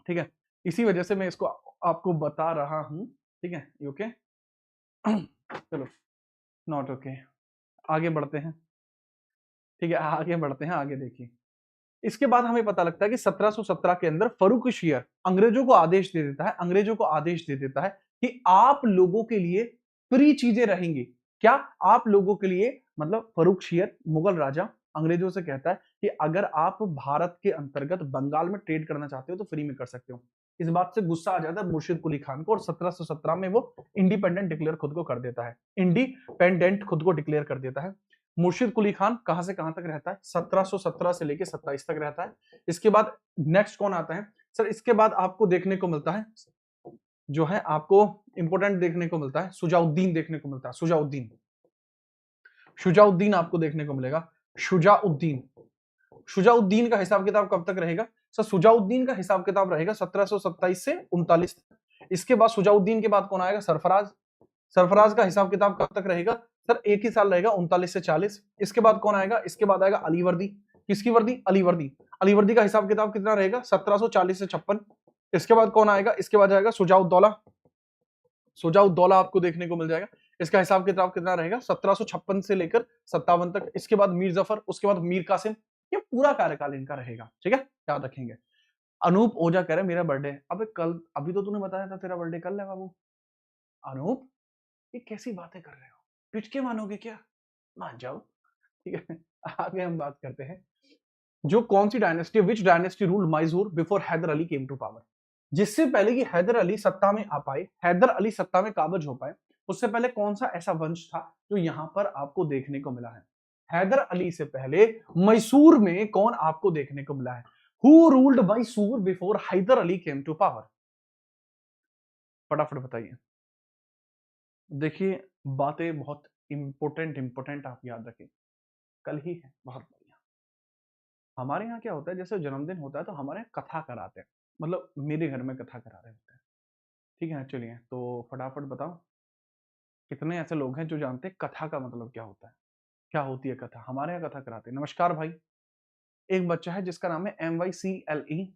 ठीक है? इसी वजह से मैं इसको आपको बता रहा हूँ, ठीक है? You okay? चलो, नॉट ओके। आगे बढ़ते हैं, ठीक है? आगे बढ़ते हैं, आगे देखिए। इसके बाद हमें पता लगता है कि 1717 के अंदर फर्रुखशियर अंग्रेजों को आदेश दे देता है, अंग्रेजों को आदेश दे देता है कि आप लोगों के लिए फ्री चीजें रहेंगी। क्या? आप लोगों के लिए, मतलब फर्रुखशियर मुगल राजा अंग्रेजों से कहता है कि अगर आप भारत के अंतर्गत बंगाल में ट्रेड करना चाहते हो तो फ्री में कर सकते हो। इस बात से गुस्सा आ जाता है मुर्शिद कुली खान को और 1717 में वो इंडिपेंडेंट डिक्लेयर खुद को कर देता है, इंडिपेंडेंट खुद को डिक्लेयर कर देता है। मुर्शिद कुली खान कहां से कहां तक रहता है? 1717 से लेकर 27 तक रहता है। इसके बाद नेक्स्ट कौन आता है सर? इसके बाद आपको देखने को मिलता है, जो है आपको इंपोर्टेंट देखने को मिलता है, सुजाउद्दीन देखने को मिलता है। सुजाउद्दीन, शुजाउद्दीन आपको देखने को मिलेगा। शुजाउद्दीन, शुजाउद्दीन का हिसाब किताब कब तक रहेगा सर? शुजाउद्दीन का हिसाब किताब रहेगा 1727 से 39 तक। इसके बाद शुजाउद्दीन के बाद कौन आएगा? सरफराज। सरफराज का हिसाब किताब कब तक रहेगा सर? एक ही साल रहेगा, 39 से 40। इसके बाद कौन आएगा? इसके बाद आएगा अलीवर्दी। किसकी वर्दी? अलीवर्दी। अलीवर्दी का हिसाब किताब कितना रहेगा? 1740 से 56। इसके बाद कौन आएगा? इसके बाद आएगा सुजाउद्दौला। सुजाउद्दौला आपको देखने को मिल जाएगा। इसका हिसाब किताब कितना रहेगा? 1756 से लेकर 57 तक। इसके बाद मीर जफर, उसके बाद मीर कासिम। ये पूरा कार्यकाल इनका रहेगा, ठीक है? याद रखेंगे। अनूप ओझा कह रहे मेरा बर्थडे। अबे कल, अभी तो तूने बताया था तेरा बर्थडे कल है बाबू। अनूप, ये कैसी बातें कर रहे हो? पिचके मानोगे क्या? मान जाओ, ठीक है? आगे हम बात करते हैं, जो कौन सी dynasty, which dynasty ruled Mysore before Hyder Ali came to power? जिससे पहले कि हैदर अली सत्ता में आ पाए, हैदर अली सत्ता में काबिज हो पाए, उससे पहले कौन सा ऐसा वंश था जो यहां पर आपको देखने को मिला है? हैदर अली से पहले मैसूर में कौन आपको देखने को मिला है? Who ruled Mysore before Hyder Ali came to power? फटाफट बताइए। देखिए, बातें बहुत इंपोर्टेंट आप याद रखें, कल ही है, बहुत बढ़िया। हमारे यहाँ क्या होता है, जैसे जन्मदिन होता है तो हमारे यहाँ कथा कराते हैं, मतलब मेरे घर में कथा करा रहे होते हैं, ठीक है? चलिए, तो फटाफट बताओ, कितने ऐसे लोग हैं जो जानते हैं कथा का मतलब क्या होता है? क्या होती है कथा? हमारे यहाँ कथा कराते हैं। नमस्कार भाई। एक बच्चा है जिसका नाम है MYCLE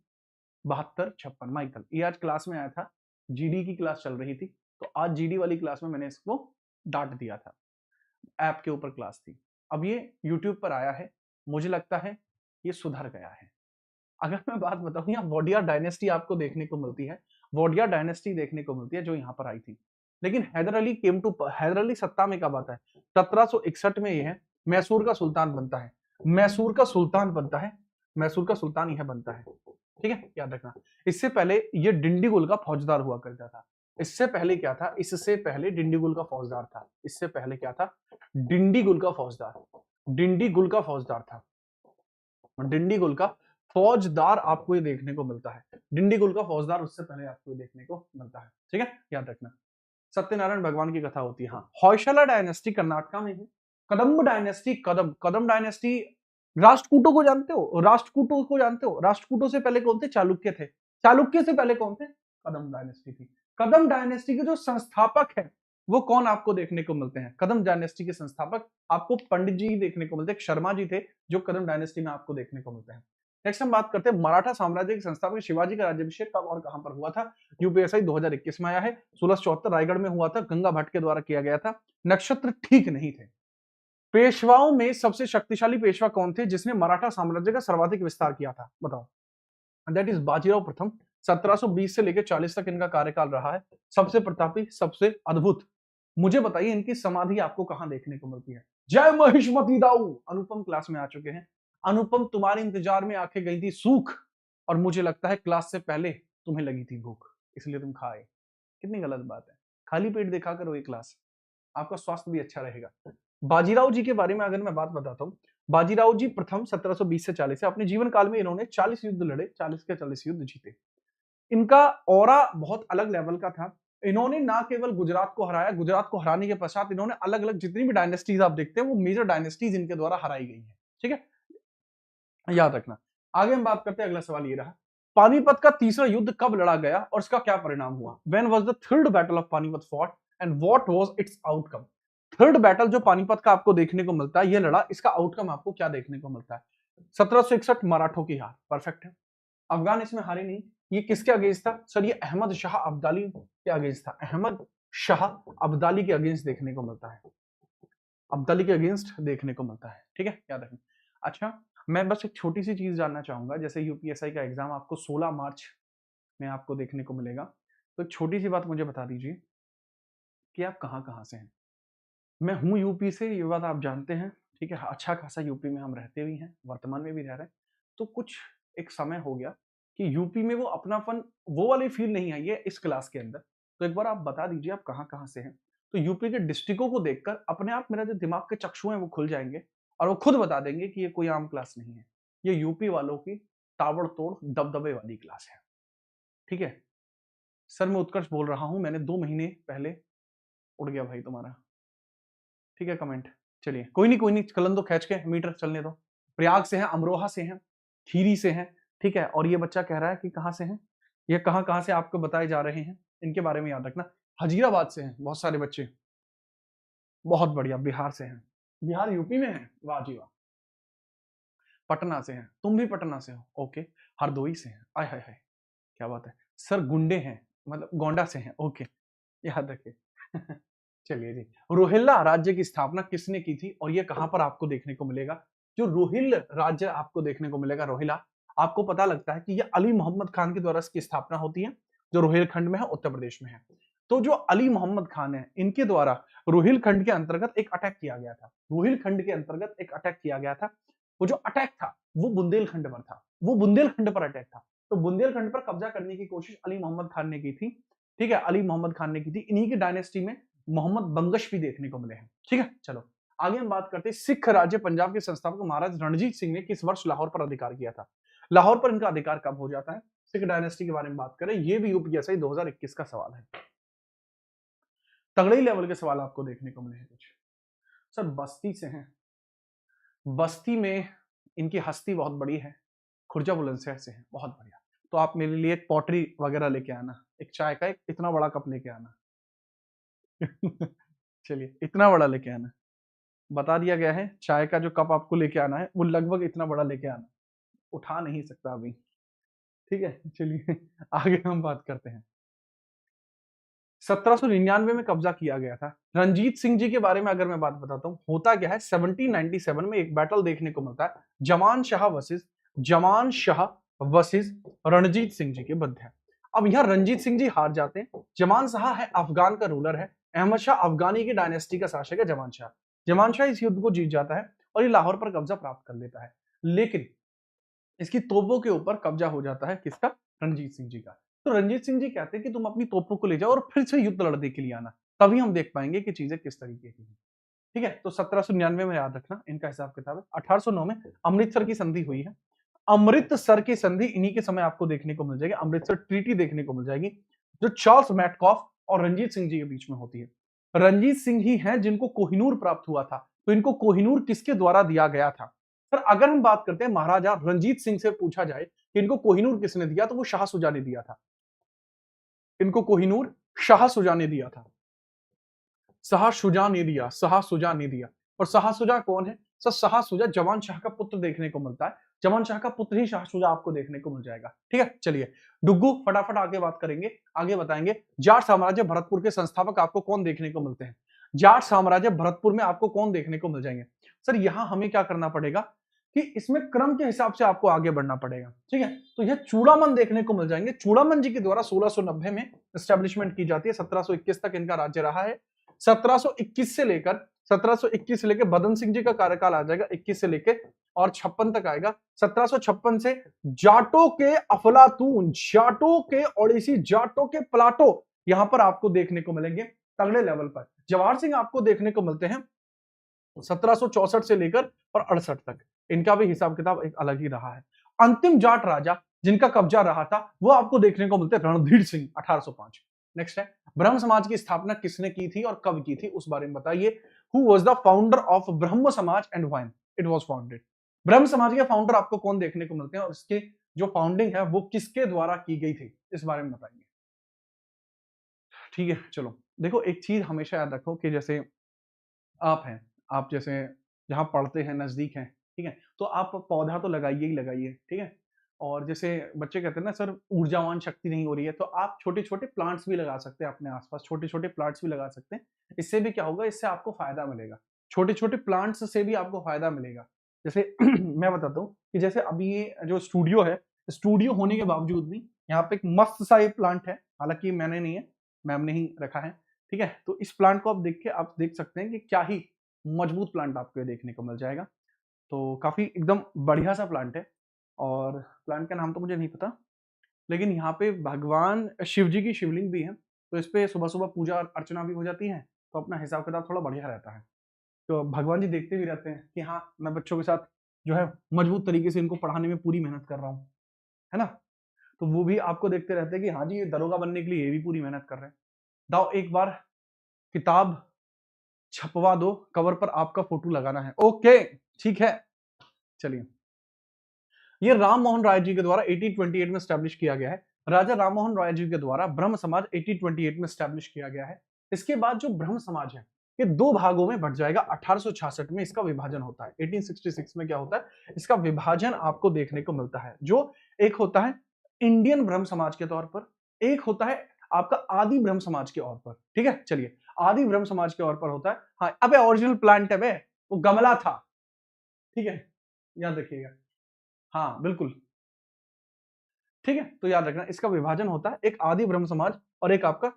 7256, माइकल। ये आज क्लास में आया था, GD की क्लास चल रही थी, तो आज GD वाली क्लास में मैंने इसको डांट दिया था, ऐप के ऊपर क्लास थी। अब ये यूट्यूब पर आया है, मुझे लगता है ये सुधर गया है। अगर मैं बात बताऊं, यहाँ वोडिया डायनेस्टी आपको देखने को मिलती है, वोडिया डायनेस्टी देखने को मिलती है जो यहाँ पर आई थी। लेकिन हैदर अली सत्ता में कब आता है? 1761 में ये है, मैसूर का सुल्तान बनता है, मैसूर का सुल्तान बनता है, मैसूर का सुल्तान यह बनता है, ठीक है? याद रखना। इससे पहले ये डिंडीगुल का फौजदार हुआ करता था। इससे पहले क्या था? इससे पहले डिंडीगुल का फौजदार था। इससे पहले क्या था? डिंडीगुल का फौजदार, डिंडीगुल का फौजदार था। डिंडीगुल का फौजदार आपको ये देखने को मिलता है, डिंडीगुल का फौजदार उससे पहले आपको देखने को मिलता है, ठीक है? याद रखना। सत्यनारायण भगवान की कथा होती है। हाँ, होयसला डायनेस्टी कर्नाटका में है। कदम्ब डायनेस्टी, कदम डायनेस्टी, राष्ट्रकूटों को जानते हो? राष्ट्रकूटों को जानते हो? राष्ट्रकूटों से पहले कौन थे? चालुक्य थे। चालुक्य से पहले कौन थे? कदम डायनेस्टी थी। कदम डायनेस्टी के जो संस्थापक है वो कौन आपको देखने को मिलते हैं? कदम डायनेस्टी के संस्थापक आपको पंडित जी देखने को मिलते हैं, शर्मा जी थे जो कदम डायनेस्टी में आपको देखने को मिलते हैं। नेक्स्ट हम बात करते हैं मराठा साम्राज्य के संस्थापक शिवाजी का राज्याभिषेक कब और कहां पर हुआ था? यूपीएसआई 2021 में आया है, 1674 रायगढ़ में हुआ था, गंगा भट्ट के द्वारा किया गया था। नक्षत्र ठीक नहीं थे। पेशवाओं में सबसे शक्तिशाली पेशवा कौन थे जिसने मराठा साम्राज्य का सर्वाधिक विस्तार किया था? बताओ। दैट इज बाजीराव प्रथम। 1720 से लेकर 40 तक इनका कार्यकाल रहा है। सबसे प्रतापी, सबसे अद्भुत। मुझे बताइए इनकी समाधि आपको कहां देखने को मिलती है? जय महिष्मती दाऊ। अनुपम क्लास में आ चुके हैं। अनुपम, तुम्हारे इंतजार में आंखें गई थी सूख, और मुझे लगता है क्लास से पहले तुम्हें लगी थी भूख, इसलिए तुम खाए। कितनी गलत बात है। खाली पेट देखा करो ये क्लास, आपका स्वास्थ्य भी अच्छा रहेगा। बाजीराव जी के बारे में अगर मैं बात बताता हूँ, बाजीराव जी प्रथम 1720 से 40 से अपने जीवन काल में इन्होंने 40 युद्ध लड़े, 40 के 40 युद्ध जीते। इनका ऑरा बहुत अलग लेवल का था। इन्होंने ना केवल गुजरात को हराया, गुजरात को हराने के पश्चात इन्होंने अलग अलग जितनी भी डायनेस्टीज आप देखते हैं वो मेजर डायनेस्टीज इनके द्वारा हराई गई है, ठीक है? याद रखना। आगे हम बात करते हैं, अगला सवाल ये रहा, पानीपत का तीसरा युद्ध कब लड़ा गया और इसका क्या परिणाम हुआ? When was the third battle of Panipat fought and what was its outcome? Third battle जो पानीपत का आपको देखने को मिलता है, ये लड़ा, इसका आउटकम आपको क्या देखने को मिलता है? 1761 मराठों की हार, परफेक्ट है। अफगान इसमें हारे नहीं। ये किसके अगेंस्ट था? सर ये अहमद शाह अब्दाली के अगेंस्ट था। अहमद शाह अब्दाली के अगेंस्ट देखने को मिलता है। अब्दाली के अगेंस्ट देखने को मिलता है, ठीक है, याद रखें। अच्छा, मैं बस एक छोटी सी चीज जानना चाहूंगा, जैसे यूपीएसआई का एग्जाम आपको 16 मार्च में आपको देखने को मिलेगा, तो एक छोटी सी बात मुझे बता दीजिए कि आप कहाँ कहाँ से हैं। मैं हूँ यूपी से, ये बात आप जानते हैं, ठीक है, अच्छा खासा यूपी में हम रहते भी हैं, वर्तमान में भी रह रहे हैं। तो कुछ एक समय हो गया कि यूपी में वो अपनापन, वो वाली फील नहीं आई है इस क्लास के अंदर। तो एक बार आप बता दीजिए आप कहाँ कहाँ से हैं। तो यूपी के डिस्ट्रिक्टों को देखकर अपने आप मेरा जो दिमाग के चक्षु हैं वो खुल जाएंगे और वो खुद बता देंगे कि ये कोई आम क्लास नहीं है, ये यूपी वालों की ताबड़तोड़ दबदबे वाली क्लास है, ठीक है। सर मैं उत्कर्ष बोल रहा हूं, मैंने 2 महीने पहले, उड़ गया भाई तुम्हारा, ठीक है कमेंट। चलिए कोई नहीं कोई नहीं, कलन दो खींच के, मीटर चलने दो। प्रयाग से हैं, अमरोहा से हैं, खीरी से हैं, ठीक है। और ये बच्चा कह रहा है कि कहाँ से हैं, ये कहाँ कहाँ से आपको बताए जा रहे हैं, इनके बारे में याद रखना। हजीराबाद से हैं बहुत सारे बच्चे, बहुत बढ़िया। बिहार से हैं, बिहार यूपी में है, वाह जी वाह। पटना से हैं, तुम भी पटना से हो, ओके। हरदोई से हैं, आय हाय हाय क्या बात है। सर गुंडे हैं, मतलब गोंडा से हैं, ओके, याद रखिए। चलिए जी, रोहिल्ला राज्य की स्थापना किसने की थी और ये कहां पर आपको देखने को मिलेगा? जो रोहिल राज्य आपको देखने को मिलेगा, रोहिला, आपको पता लगता है कि ये अली मोहम्मद खान के द्वारा इसकी स्थापना होती है, जो रोहिलखंड में है, उत्तर प्रदेश में है। तो जो अली मोहम्मद खान है, इनके द्वारा रोहिलखंड के अंतर्गत एक अटैक किया गया था। रोहिलखंड के अंतर्गत एक अटैक किया गया था। वो जो अटैक था वो बुंदेलखंड पर था, वो बुंदेलखंड पर अटैक था। तो बुंदेलखंड पर कब्जा करने की कोशिश अली मोहम्मद खान ने की थी, ठीक है, अली मोहम्मद खान ने की थी। इन्हीं की डायनेस्टी में मोहम्मद बंगश भी देखने को मिले हैं, ठीक है। चलो आगे हम बात करते हैं, सिख राज्य पंजाब के संस्थापक महाराज रणजीत सिंह ने किस वर्ष लाहौर पर अधिकार किया था? लाहौर पर इनका अधिकार कब हो जाता है? सिख डायनेस्टी के बारे में बात करें, ये भी यूपीएसआई 2021 का सवाल है। तगड़े ही लेवल के सवाल आपको देखने को मिले हैं कुछ। सर बस्ती से हैं, बस्ती में इनकी हस्ती बहुत बड़ी है, खुर्जा बुलंदशहर से हैं, बहुत बढ़िया। तो आप मेरे लिए एक पॉटरी वगैरह लेके आना, एक चाय का एक इतना बड़ा कप लेके आना। चलिए इतना बड़ा लेके आना, बता दिया गया है, चाय का जो कप आपको लेके आना है वो लगभग इतना बड़ा लेके आना, उठा नहीं सकता अभी, ठीक है। चलिए आगे हम बात करते हैं। 1799 में कब्जा किया गया था। रंजीत सिंह जी के बारे में अगर मैं बात बताता हूं, होता क्या है, 1797 में एक बैटल देखने को मिलता है, जमान शाह वर्सेस रणजीत सिंह जी के मध्य। अब यहां रंजीत सिंह जी हार जाते हैं। जमान शाह है अफगान का रूलर है, अहमद शाह अफगानी की डायनेस्टी का शासक है। जमान शाह इस युद्ध को जीत जाता है और ये लाहौर पर कब्जा प्राप्त कर लेता है, लेकिन इसकी तोपों के ऊपर कब्जा हो जाता है किसका? रणजीत सिंह जी का। तो रणजीत सिंह जी कहते हैं कि तुम अपनी तोपों को ले जाओ और फिर से युद्ध लड़ने के लिए आना, तभी हम देख पाएंगे कि चीजें किस तरीके की हैं, ठीक है। तो 1799 में याद रखना इनका हिसाब किताब है। 1809 में अमृतसर की संधि हुई है। अमृतसर की संधि इन्हीं के समय आपको देखने को मिल जाएगी, अमृतसर ट्रीटी देखने को मिल जाएगी, जो चार्ल्स मैटकॉफ और रंजीत सिंह जी के बीच में होती है। रंजीत सिंह ही हैं जिनको कोहिनूर प्राप्त हुआ था। तो इनको कोहिनूर किसके द्वारा दिया गया था? सर अगर हम बात करते हैं महाराजा रंजीत सिंह से पूछा जाए कि इनको कोहिनूर किसने दिया, तो वो शाह सुजा ने दिया था। इनको कोहिनूर शाह सुजा ने दिया था, शाह सुजा ने दिया, शाह सुजा ने दिया। और शाह सुजा कौन है? सर शाह सुजा जवान शाह का पुत्र देखने को मिलता है, जवान शाह का पुत्र ही शाह सुजा आपको देखने को मिल जाएगा, ठीक है। चलिए डुग्गू फटाफट आगे बात करेंगे, आगे बताएंगे। जाट साम्राज्य भरतपुर के संस्थापक आपको कौन देखने को मिलते हैं? जाट साम्राज्य भरतपुर में आपको कौन देखने को मिल जाएंगे? सर यहां हमें क्या करना पड़ेगा कि इसमें क्रम के हिसाब से आपको आगे बढ़ना पड़ेगा, ठीक है। तो यह चूड़ामन देखने को मिल जाएंगे। चूड़ामन जी के द्वारा 1690 में एस्टेब्लिशमेंट की जाती है, 1721 तक इनका राज्य रहा है। 1721 से लेकर बदन सिंह जी का कार्यकाल आ जाएगा 21 से लेकर और 56 तक आएगा। 1756 से जाटों के अफलातून, जाटों के ओडिसी, जाटों के प्लाटो यहां पर आपको देखने को मिलेंगे तगड़े लेवल पर। जवाहर सिंह आपको देखने को मिलते हैं 1764 से लेकर और 68 तक, इनका भी हिसाब किताब एक अलग ही रहा है। अंतिम जाट राजा जिनका कब्जा रहा था वो आपको देखने को मिलते हैं रणधीर सिंह 1805। नेक्स्ट है, ब्रह्म समाज की स्थापना किसने की थी और कब की थी, उस बारे में बताइए। Who was the founder of ब्रह्म समाज and when it was founded? ब्रह्म समाज के फाउंडर आपको कौन देखने को मिलते हैं और इसके जो फाउंडिंग है वो किसके द्वारा की गई थी, इस बारे में बताइए। ठीक है, चलो देखो एक चीज हमेशा याद रखो कि जैसे आप हैं, आप जैसे जहाँ पढ़ते हैं नजदीक हैं, ठीक है, तो आप पौधा तो लगाइए ही लगाइए, ठीक है। और जैसे बच्चे कहते हैं ना सर ऊर्जावान शक्ति नहीं हो रही है, तो आप छोटे छोटे प्लांट्स भी लगा सकते हैं अपने आसपास, छोटे छोटे प्लांट्स भी लगा सकते हैं। इससे भी क्या होगा, इससे आपको फायदा मिलेगा, छोटे छोटे प्लांट्स से भी आपको फायदा मिलेगा। जैसे मैं बताता हूँ कि जैसे अभी ये जो स्टूडियो है, स्टूडियो होने के बावजूद भी यहाँ पे एक मस्त सा ये प्लांट है, हालांकि मैंने नहीं है, मैम ने ही रखा है, ठीक है। तो इस प्लांट को आप देख के आप देख सकते हैं कि क्या ही मजबूत प्लांट आपको ये देखने को मिल जाएगा। तो काफी एकदम बढ़िया सा प्लांट है, और प्लांट का नाम तो मुझे नहीं पता, लेकिन यहाँ पे भगवान शिव जी की शिवलिंग भी है, तो इस पे सुबह सुबह पूजा अर्चना भी हो जाती है, तो अपना हिसाब किताब थोड़ा बढ़िया रहता है। तो भगवान जी देखते भी रहते हैं कि हाँ मैं बच्चों के साथ जो है मजबूत तरीके से इनको पढ़ाने में पूरी मेहनत कर रहा हूँ, है ना। तो वो भी आपको देखते रहते हैं कि हाँ जी ये दरोगा बनने के लिए ये भी पूरी मेहनत कर रहे हैं। दाओ एक बार किताब छपवा दो, कवर पर आपका फोटो लगाना है। ओके ठीक है, चलिए। ये राम मोहन राय जी के द्वारा 1828 में स्टैब्लिश किया गया है। राजा राम मोहन राय जी के द्वारा ब्रह्म समाज 1828 में स्टैब्लिश किया गया है। इसके बाद जो ब्रह्म समाज है ये दो भागों में बढ़ जाएगा, 1866 में इसका विभाजन होता है। 1866 में क्या होता है, इसका विभाजन आपको देखने को मिलता है, जो एक होता है इंडियन ब्रह्म समाज के तौर पर, एक होता है आपका आदि ब्रह्म समाज के तौर पर। ठीक है, चलिए आदि ब्रह्म समाज के तौर पर होता है, हाँ अबे ओरिजिनल प्लांट है बे, वो गमला था, ठीक है, याद रखिएगा, हाँ बिल्कुल, ठीक है। तो याद रखना इसका विभाजन होता है, एक आदि ब्रह्म समाज और एक आपका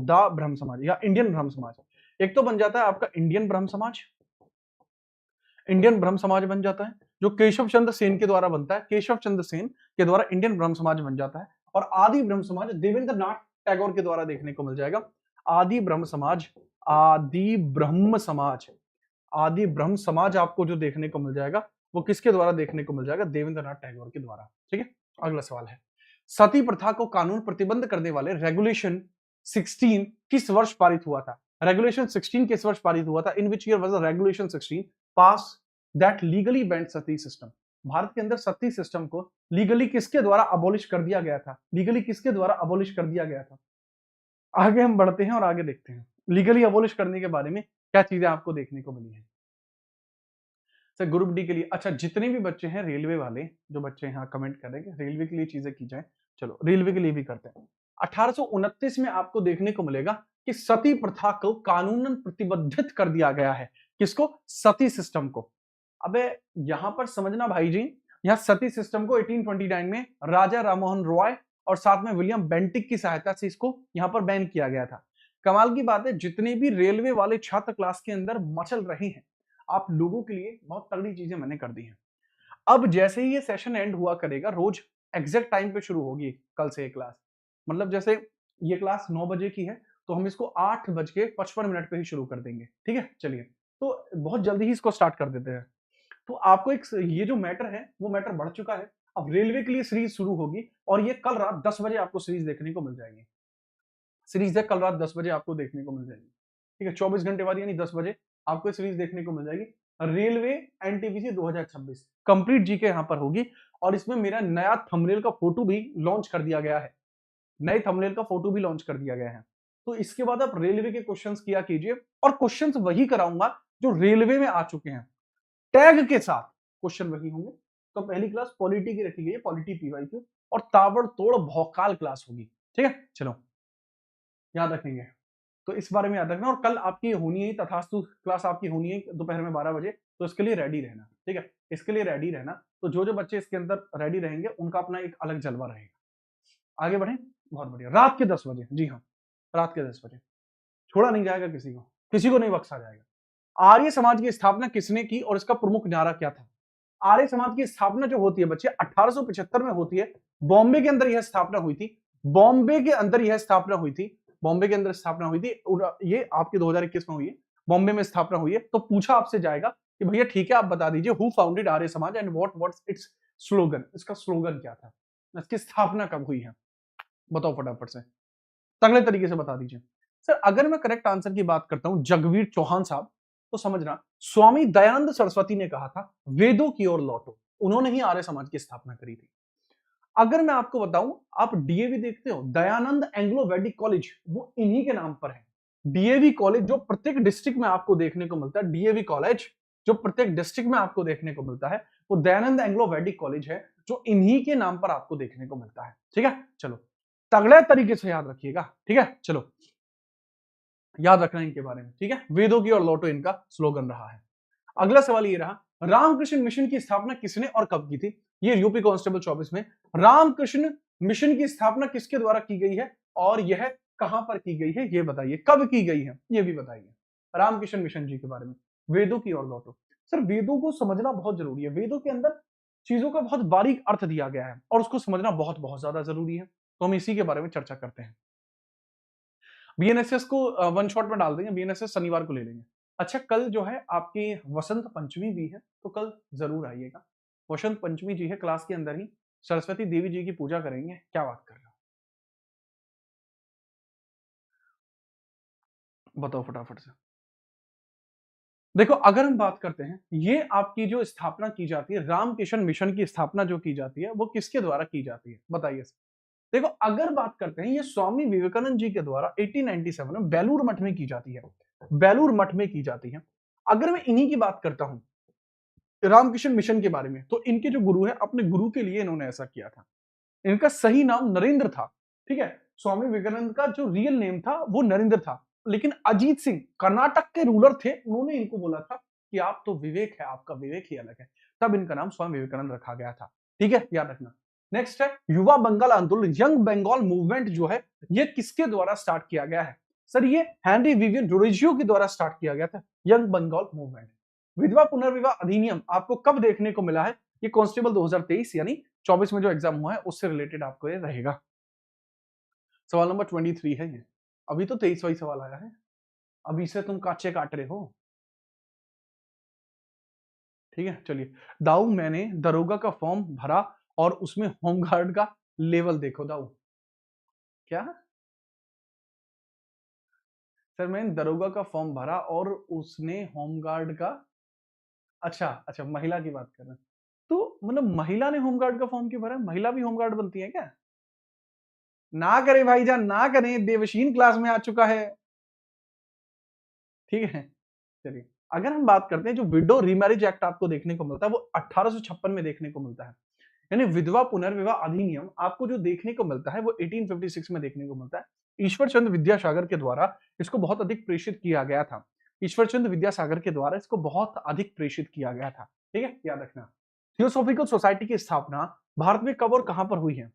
दा ब्रह्म समाज या इंडियन ब्रह्म समाज। एक तो बन जाता है आपका इंडियन ब्रह्म समाज, इंडियन ब्रह्म समाज बन जाता है जो केशव चंद्र सेन के द्वारा बनता है, केशव चंद्र सेन के द्वारा इंडियन ब्रह्म समाज बन जाता है। और आदि ब्रह्म समाज देवेंद्र नाथ टैगोर के द्वारा देखने को मिल जाएगा। आदि ब्रह्म समाज, आदि ब्रह्म समाज, आदि ब्रह्म समाज आपको जो देखने को मिल जाएगा वो किसके द्वारा देखने को मिल जाएगा, देवेंद्र नाथ टैगोर के द्वारा। ठीक है, अगला सवाल है, सती प्रथा को कानून प्रतिबंध करने वाले रेगुलेशन 16 किस वर्ष पारित हुआ था। रेगुलेशन 16 किस वर्ष पारित हुआ था, in which year was the regulation 16 pass that legally banned sati system. भारत के अंदर सती सिस्टम को लीगली किसके द्वारा अबॉलिश कर दिया गया था, लीगली किसके द्वारा अबॉलिश कर दिया गया था। आगे हम बढ़ते हैं और आगे देखते हैं लीगली अबॉलिश करने के बारे में क्या चीजें आपको देखने को मिली है। सर ग्रुप डी के लिए, अच्छा जितने भी बच्चे हैं रेलवे वाले, जो बच्चे यहाँ कमेंट करेंगे रेलवे के लिए चीजें की जाए, चलो रेलवे के लिए भी करते हैं। 1829 में आपको देखने को मिलेगा कि सती प्रथा को कानूनन प्रतिबंधित कर दिया गया है, किसको, सती सिस्टम को। अबे यहां पर समझना भाई जी, यहाँ सती सिस्टम को 1829 में राजा राममोहन रॉय और साथ में विलियम बेंटिक की सहायता से इसको यहां पर बैन किया गया था। कमाल की बात है, जितने भी रेलवे वाले छात्र क्लास के अंदर मचल रहे हैं, आप लोगों के लिए बहुत तगड़ी चीजें मैंने कर दी हैं। अब जैसे ही ये सेशन एंड हुआ करेगा, रोज एग्जैक्ट टाइम पे शुरू होगी कल से ये क्लास, मतलब जैसे ये क्लास 9 बजे की है तो हम इसको 8:55 पे ही शुरू कर देंगे। ठीक है, चलिए तो बहुत जल्दी ही इसको स्टार्ट कर देते हैं। तो आपको एक ये जो मैटर है वो मैटर बढ़ चुका है, अब रेलवे के लिए सीरीज शुरू होगी और ये कल रात 10 बजे आपको सीरीज देखने को मिल जाएगी। सीरीज है कल रात 10 बजे आपको देखने को मिल जाएगी, ठीक है, 24 घंटे बाद यानी 10 बजे आपको सीरीज देखने को मिल जाएगी। रेलवे एनटीपीसी 2026 कंप्लीट जीके यहां पर होगी, और इसमें मेरा नया थंबनेल का फोटो भी लॉन्च कर दिया गया है, नए थंबनेल का फोटो भी लॉन्च कर दिया गया है। तो इसके बाद आप रेलवे के क्वेश्चंस किया कीजिए, और क्वेश्चंस वही कराऊंगा जो रेलवे में आ चुके हैं, टैग के साथ क्वेश्चन वही होंगे। तो पहली क्लास पॉलिटी की रखी गई है, पॉलिटी पीवाईक्यू, और ताबड़तोड़ भौकाल क्लास होगी। ठीक है, चलो याद रखेंगे, तो इस बारे में याद रखना। और कल आपकी होनी है तथास्तु क्लास, आपकी होनी है दोपहर में 12 बजे, तो इसके लिए रेडी रहना। ठीक है, इसके लिए रेडी रहना। तो जो जो बच्चे इसके अंदर रेडी रहेंगे उनका अपना एक अलग जलवा रहेगा। आगे बढ़े, बहुत बढ़िया, रात के 10 बजे, जी हाँ रात के 10 बजे, छोड़ा नहीं जाएगा किसी को, किसी को नहीं बख्शा जाएगा। आर्य समाज की स्थापना किसने की और इसका प्रमुख नारा क्या था। आर्य समाज की स्थापना जो होती है बच्चे 1875 में होती है, बॉम्बे के अंदर यह स्थापना हुई थी, बॉम्बे के अंदर यह स्थापना हुई थी, बॉम्बे के अंदर स्थापना हुई थी, और ये आपके 2021 में हुई है, बॉम्बे में स्थापना हुई है। तो पूछा आपसे जाएगा कि भैया ठीक है आप बता दीजिए who founded Arya Samaj and what's it's slogan, इसका स्लोगन क्या था, इसकी स्थापना कब हुई है, बताओ फटाफट से, तगड़े तरीके से बता दीजिए। सर अगर मैं करेक्ट आंसर की बात करता हूं जगवीर चौहान साहब, तो समझना स्वामी दयानंद सरस्वती ने कहा था वेदों की ओर लौटो, उन्होंने ही आर्य समाज की स्थापना करी थी। अगर मैं आपको बताऊं, आप डीएवी देखते हो, दयानंद एंग्लो वैदिक कॉलेज, वो इन्हीं के नाम पर है। डीएवी कॉलेज जो प्रत्येक डिस्ट्रिक्ट में आपको देखने को मिलता है, डीएवी कॉलेज जो प्रत्येक डिस्ट्रिक्ट में आपको देखने को मिलता है, वो दयानंद एंग्लो वैदिक कॉलेज है, जो इन्हीं के नाम पर आपको देखने को मिलता है। ठीक है, चलो तगड़े तरीके से याद रखिएगा। ठीक है, चलो याद रखना इनके बारे में। ठीक है, वेदों की और लौटो इनका स्लोगन रहा है। अगला सवाल ये रहा, रामकृष्ण मिशन की स्थापना किसने और कब की थी? ये यूपी कांस्टेबल 24 में रामकृष्ण मिशन की स्थापना किसके द्वारा की गई है और यह कहां पर की गई है, ये बताइए। कब की गई है ये भी बताइए। रामकृष्ण मिशन जी के बारे में, वेदों की और लौटो। सर वेदों को समझना बहुत जरूरी है, वेदों के अंदर चीजों का बहुत बारीक अर्थ दिया गया है और उसको समझना बहुत बहुत ज्यादा जरूरी है, तो हम इसी के बारे में चर्चा करते हैं। बीएनएसएस को वन शॉट में डाल देंगे, बीएनएसएस शनिवार को ले लेंगे। अच्छा, कल जो है आपकी वसंत पंचमी भी है, तो कल जरूर आइएगा। वसंत पंचमी जी है, क्लास के अंदर ही सरस्वती देवी जी की पूजा करेंगे। क्या बात कर रहे हो, बताओ फटाफट से। देखो, अगर हम बात करते हैं, ये आपकी जो स्थापना की जाती है, रामकृष्ण मिशन की स्थापना जो की जाती है, वो किसके द्वारा की जाती है, बताइए। देखो, अगर बात करते हैं, ये स्वामी विवेकानंद जी के द्वारा 1897 में बेलूर मठ में की जाती है, बेलूर मठ में की जाती है। अगर मैं इन्हीं की बात करता हूं, रामकृष्ण मिशन के बारे में, तो इनके जो गुरु है, अपने गुरु के लिए इन्होंने ऐसा किया था। इनका सही नाम नरेंद्र था। ठीक है, स्वामी विवेकानंद का जो रियल नेम था वो नरेंद्र था, लेकिन अजीत सिंह कर्नाटक के रूलर थे, उन्होंने इनको बोला था कि आप तो विवेक है, आपका विवेक ही अलग है, तब इनका नाम स्वामी विवेकानंद रखा गया था। ठीक है, याद रखना। नेक्स्ट है युवा बंगाल आंदोलन, यंग बंगाल मूवमेंट जो है, ये किसके द्वारा स्टार्ट किया गया है? सर ये हेनरी विवियन डोरेजियो के द्वारा स्टार्ट किया गया था, यंग बंगाल मूवमेंट। विधवा पुनर्विवाह अधिनियम आपको कब देखने को मिला है? ये कांस्टेबल 2023 यानी 24 में जो एग्जाम हुआ है उससे रिलेटेड आपको ये रहेगा। सवाल नंबर 23 है ये, अभी तो 23वां सवाल आया है, अभी से तुम काचे काट रहे हो। ठीक है, चलिए। दाऊ, मैंने दरोगा का फॉर्म भरा और उसमें होमगार्ड का लेवल देखो। दाऊ क्या? सर मैंने दरोगा का फॉर्म भरा और उसने होमगार्ड का, अच्छा अच्छा महिला की बात कर रहे हैं, तो मतलब महिला ने होमगार्ड का फॉर्म क्यों भरा? महिला भी होमगार्ड बनती है क्या? ना करें भाईजान, ना करें, देवशीन क्लास में आ चुका है। ठीक है, चलिए। अगर हम बात करते हैं, जो विडो रीमैरिज एक्ट आपको देखने को मिलता है, वो 1856 में देखने को मिलता है, यानी विधवा पुनर्विवाह अधिनियम आपको जो देखने को मिलता है वो 1856 में देखने को मिलता है। ईश्वर चंद्र विद्यासागर के द्वारा इसको बहुत अधिक प्रेषित किया गया था, ईश्वर चंद्र विद्यासागर के द्वारा इसको बहुत अधिक प्रेषित किया गया था। ठीक है, याद रखना। थियोसॉफिकल सोसाइटी की स्थापना भारत में कब और कहां पर हुई है,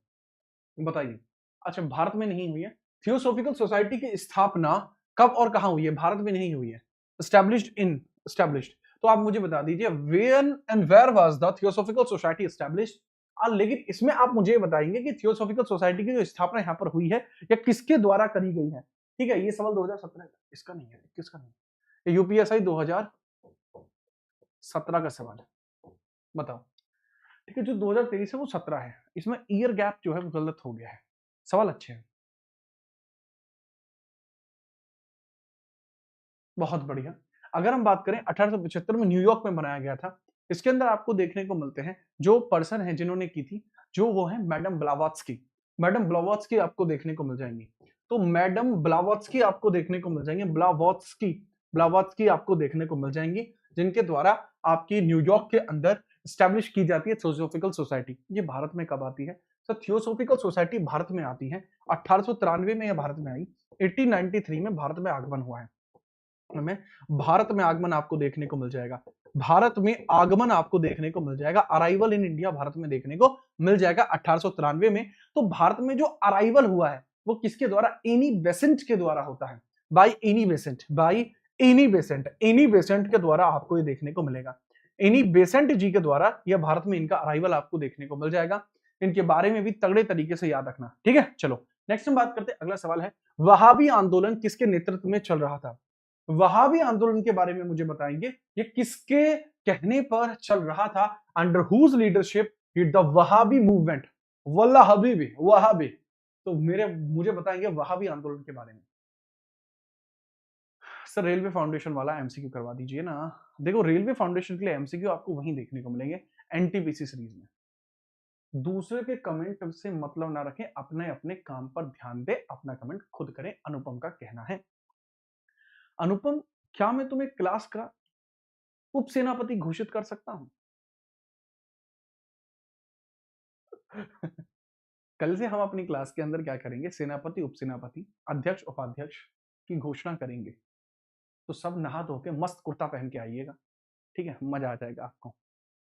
बताइए। अच्छा, भारत में नहीं हुई है। थियोसॉफिकल सोसाइटी की स्थापना कब और कहां हुई है? भारत में नहीं हुई है। एस्टैब्लिश्ड, तो आप मुझे बता दीजिए, when and where was the theosophical society established. लेकिन इसमें आप मुझे बताएंगे कि थियोसॉफिकल सोसाइटी की जो स्थापना यहां पर हुई है या किसके द्वारा करी गई है। ठीक है, ये सवाल 2017 का, इसका नहीं है, किसका नहीं है, यूपीएसआई 2017 का सवाल है, बताओ। ठीक है, जो 2023 है वो 17 है, इसमें ईयर गैप जो है वो गलत हो गया है। सवाल अच्छे हैं, बहुत बढ़िया। अगर हम बात करें, 1875 में न्यूयॉर्क में बनाया गया था। इसके अंदर आपको देखने को मिलते हैं जो पर्सन है जिन्होंने की थी, जो वो है मैडम ब्लावात्स्की। मैडम ब्लावात्स्की आपको देखने को मिल जाएंगी, तो मैडम ब्लावात्स्की आपको देखने को मिल जाएंगे, ब्लावात्स्की, ब्लावात्स्की आपको देखने को मिल जाएंगी, जिनके द्वारा आपकी न्यूयॉर्क के अंदर स्टैब्लिश की जाती है थियोसॉफिकल सोसाइटी। ये भारत में कब आती है? तो थियोसॉफिकल सोसाइटी भारत में आती है 1893 में, यह भारत में आई, 1893 में भारत में आगमन हुआ है। में भारत में आगमन आपको देखने को मिल जाएगा, भारत में आगमन आपको देखने को मिल जाएगा, अराइवल इन इंडिया भारत में देखने को मिल जाएगा 1893 में। तो भारत में जो अराइवल हुआ है वो किसके द्वारा? एनी बेसेंट के द्वारा होता है, by Annie Besant, by Annie Besant, Annie Besant के द्वारा आपको ये देखने को मिलेगा, एनी बेसेंट जी के द्वारा यह भारत में इनका अराइवल आपको देखने को मिल जाएगा। इनके बारे में भी तगड़े तरीके से याद रखना। ठीक है, चलो नेक्स्ट हम बात करते हैं। अगला सवाल है, वहाबी आंदोलन किसके नेतृत्व में चल रहा था? वहाबी आंदोलन के बारे में मुझे बताएंगे, ये किसके कहने पर चल रहा था? Under whose leadership the Wahabi movement, वल्ला हबीबी वहाबी। तो मुझे बताएंगे वहाबी आंदोलन के बारे में। सर रेलवे फाउंडेशन वाला एमसीक्यू करवा दीजिए ना। देखो, रेलवे फाउंडेशन के लिए एमसीक्यू आपको वहीं देखने को मिलेंगे, एनटीपीसी सीरीज में। दूसरे के कमेंट से मतलब ना रखें, अपने अपने काम पर ध्यान दें, अपना कमेंट खुद करें, अनुपम का कहना है। अनुपम, क्या मैं तुम्हें क्लास का उप सेनापति घोषित कर सकता हूं? कल से हम अपनी क्लास के अंदर क्या करेंगे, सेनापति, उप सेनापति, अध्यक्ष, उपाध्यक्ष की घोषणा करेंगे। तो सब नहा धो के मस्त कुर्ता पहन के आइएगा, ठीक है, मजा आ जाएगा आपको।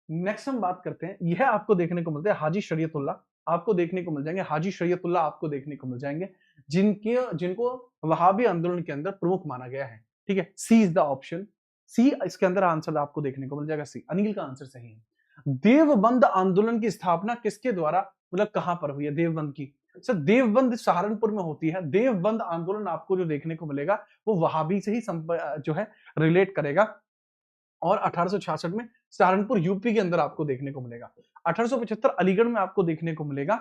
नेक्स्ट हम बात करते हैं, यह आपको देखने को मिलते हैं हाजी शरीयतुल्लाह, आपको देखने को मिल जाएंगे हाजी शरीयतुल्लाह, आपको देखने को मिल जाएंगे, जिनको वहाबी आंदोलन के अंदर प्रमुख माना गया है, ठीक है। सी इज द ऑप्शन, सी इसके अंदर आंसर आपको देखने को मिल जाएगा, सी। अनिल का आंसर सही है। देवबंद आंदोलन की स्थापना किसके द्वारा, मतलब कहां पर हुई है देवबंद की? सर देवबंद सहारनपुर में होती है। देवबंद आंदोलन आपको जो देखने को मिलेगा वो वहाबी से ही जो है रिलेट करेगा, और 1866 में सहारनपुर यूपी के अंदर आपको देखने को मिलेगा। 1875 अलीगढ़ में आपको देखने को मिलेगा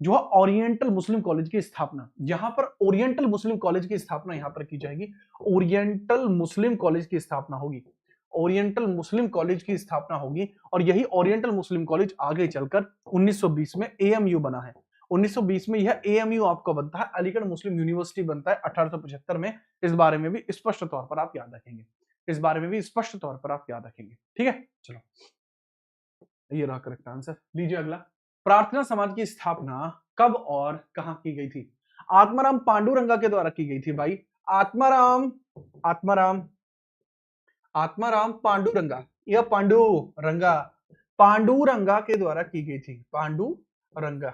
जो है ओरिएंटल मुस्लिम कॉलेज की स्थापना, यहां पर ओरिएंटल मुस्लिम कॉलेज की स्थापना यहां पर की जाएगी, ओरिएंटल मुस्लिम कॉलेज की स्थापना होगी, ओरिएंटल मुस्लिम कॉलेज की स्थापना होगी। और यही ओरिएंटल मुस्लिम कॉलेज आगे चलकर 1920 में एएमयू बना है। 1920 में यह एएमयू आपको बनता है, अलीगढ़ मुस्लिम यूनिवर्सिटी बनता है 1875 में। इस बारे में भी स्पष्ट तौर पर आप याद रखेंगे, इस बारे में भी स्पष्ट तौर पर आप याद रखेंगे, ठीक है। चलो, ये रहा करेक्ट आंसर। लीजिए अगला, प्रार्थना समाज की स्थापना कब और कहां की गई थी? आत्माराम पांडुरंगा के द्वारा की गई थी भाई। आत्माराम, आत्माराम, आत्माराम पांडुरंगा या पांडुरंगा, पांडुरंगा के द्वारा की गई थी, पांडुरंगा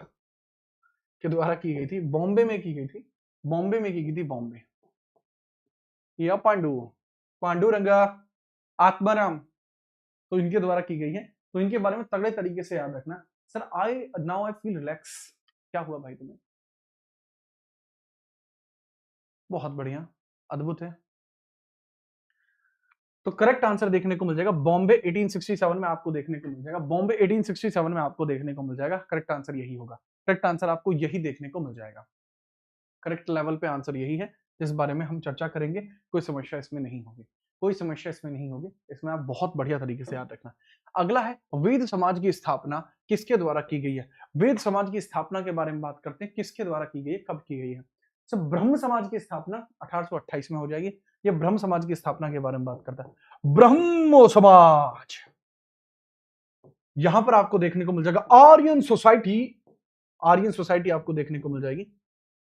के द्वारा की गई थी, बॉम्बे में की गई थी, बॉम्बे में की गई थी, बॉम्बे। या पांडुरंगा, आत्माराम, तो इनके द्वारा की गई है। तो इनके बारे में तगड़े तरीके से याद रखना। Sir now I feel relax. क्या हुआ भाई तुम्हें? बहुत बढ़िया, अद्भुत है। तो करेक्ट आंसर देखने को मिल जाएगा बॉम्बे 1867 में आपको देखने को मिल जाएगा, बॉम्बे 1867 में आपको देखने को मिल जाएगा। करेक्ट आंसर यही होगा, करेक्ट आंसर आपको यही देखने को मिल जाएगा। करेक्ट लेवल पे आंसर यही है, जिस बारे में हम चर्चा करेंगे। कोई समस्या इसमें नहीं होगी, कोई समस्या इसमें नहीं होगी, इसमें आप बहुत बढ़िया तरीके से याद रखना। अगला है वेद समाज की स्थापना किसके द्वारा की गई है? वेद समाज की स्थापना के बारे में बात करते हैं, किसके द्वारा की गई है, कब की गई है? सब ब्रह्म समाज की स्थापना 1828 में हो जाएगी। ये ब्रह्म समाज की स्थापना के बारे में बात करता है। ब्रह्मो समाज, यहां पर आपको देखने को मिल जाएगा आर्यन सोसाइटी, आर्यन सोसाइटी आपको देखने को मिल जाएगी,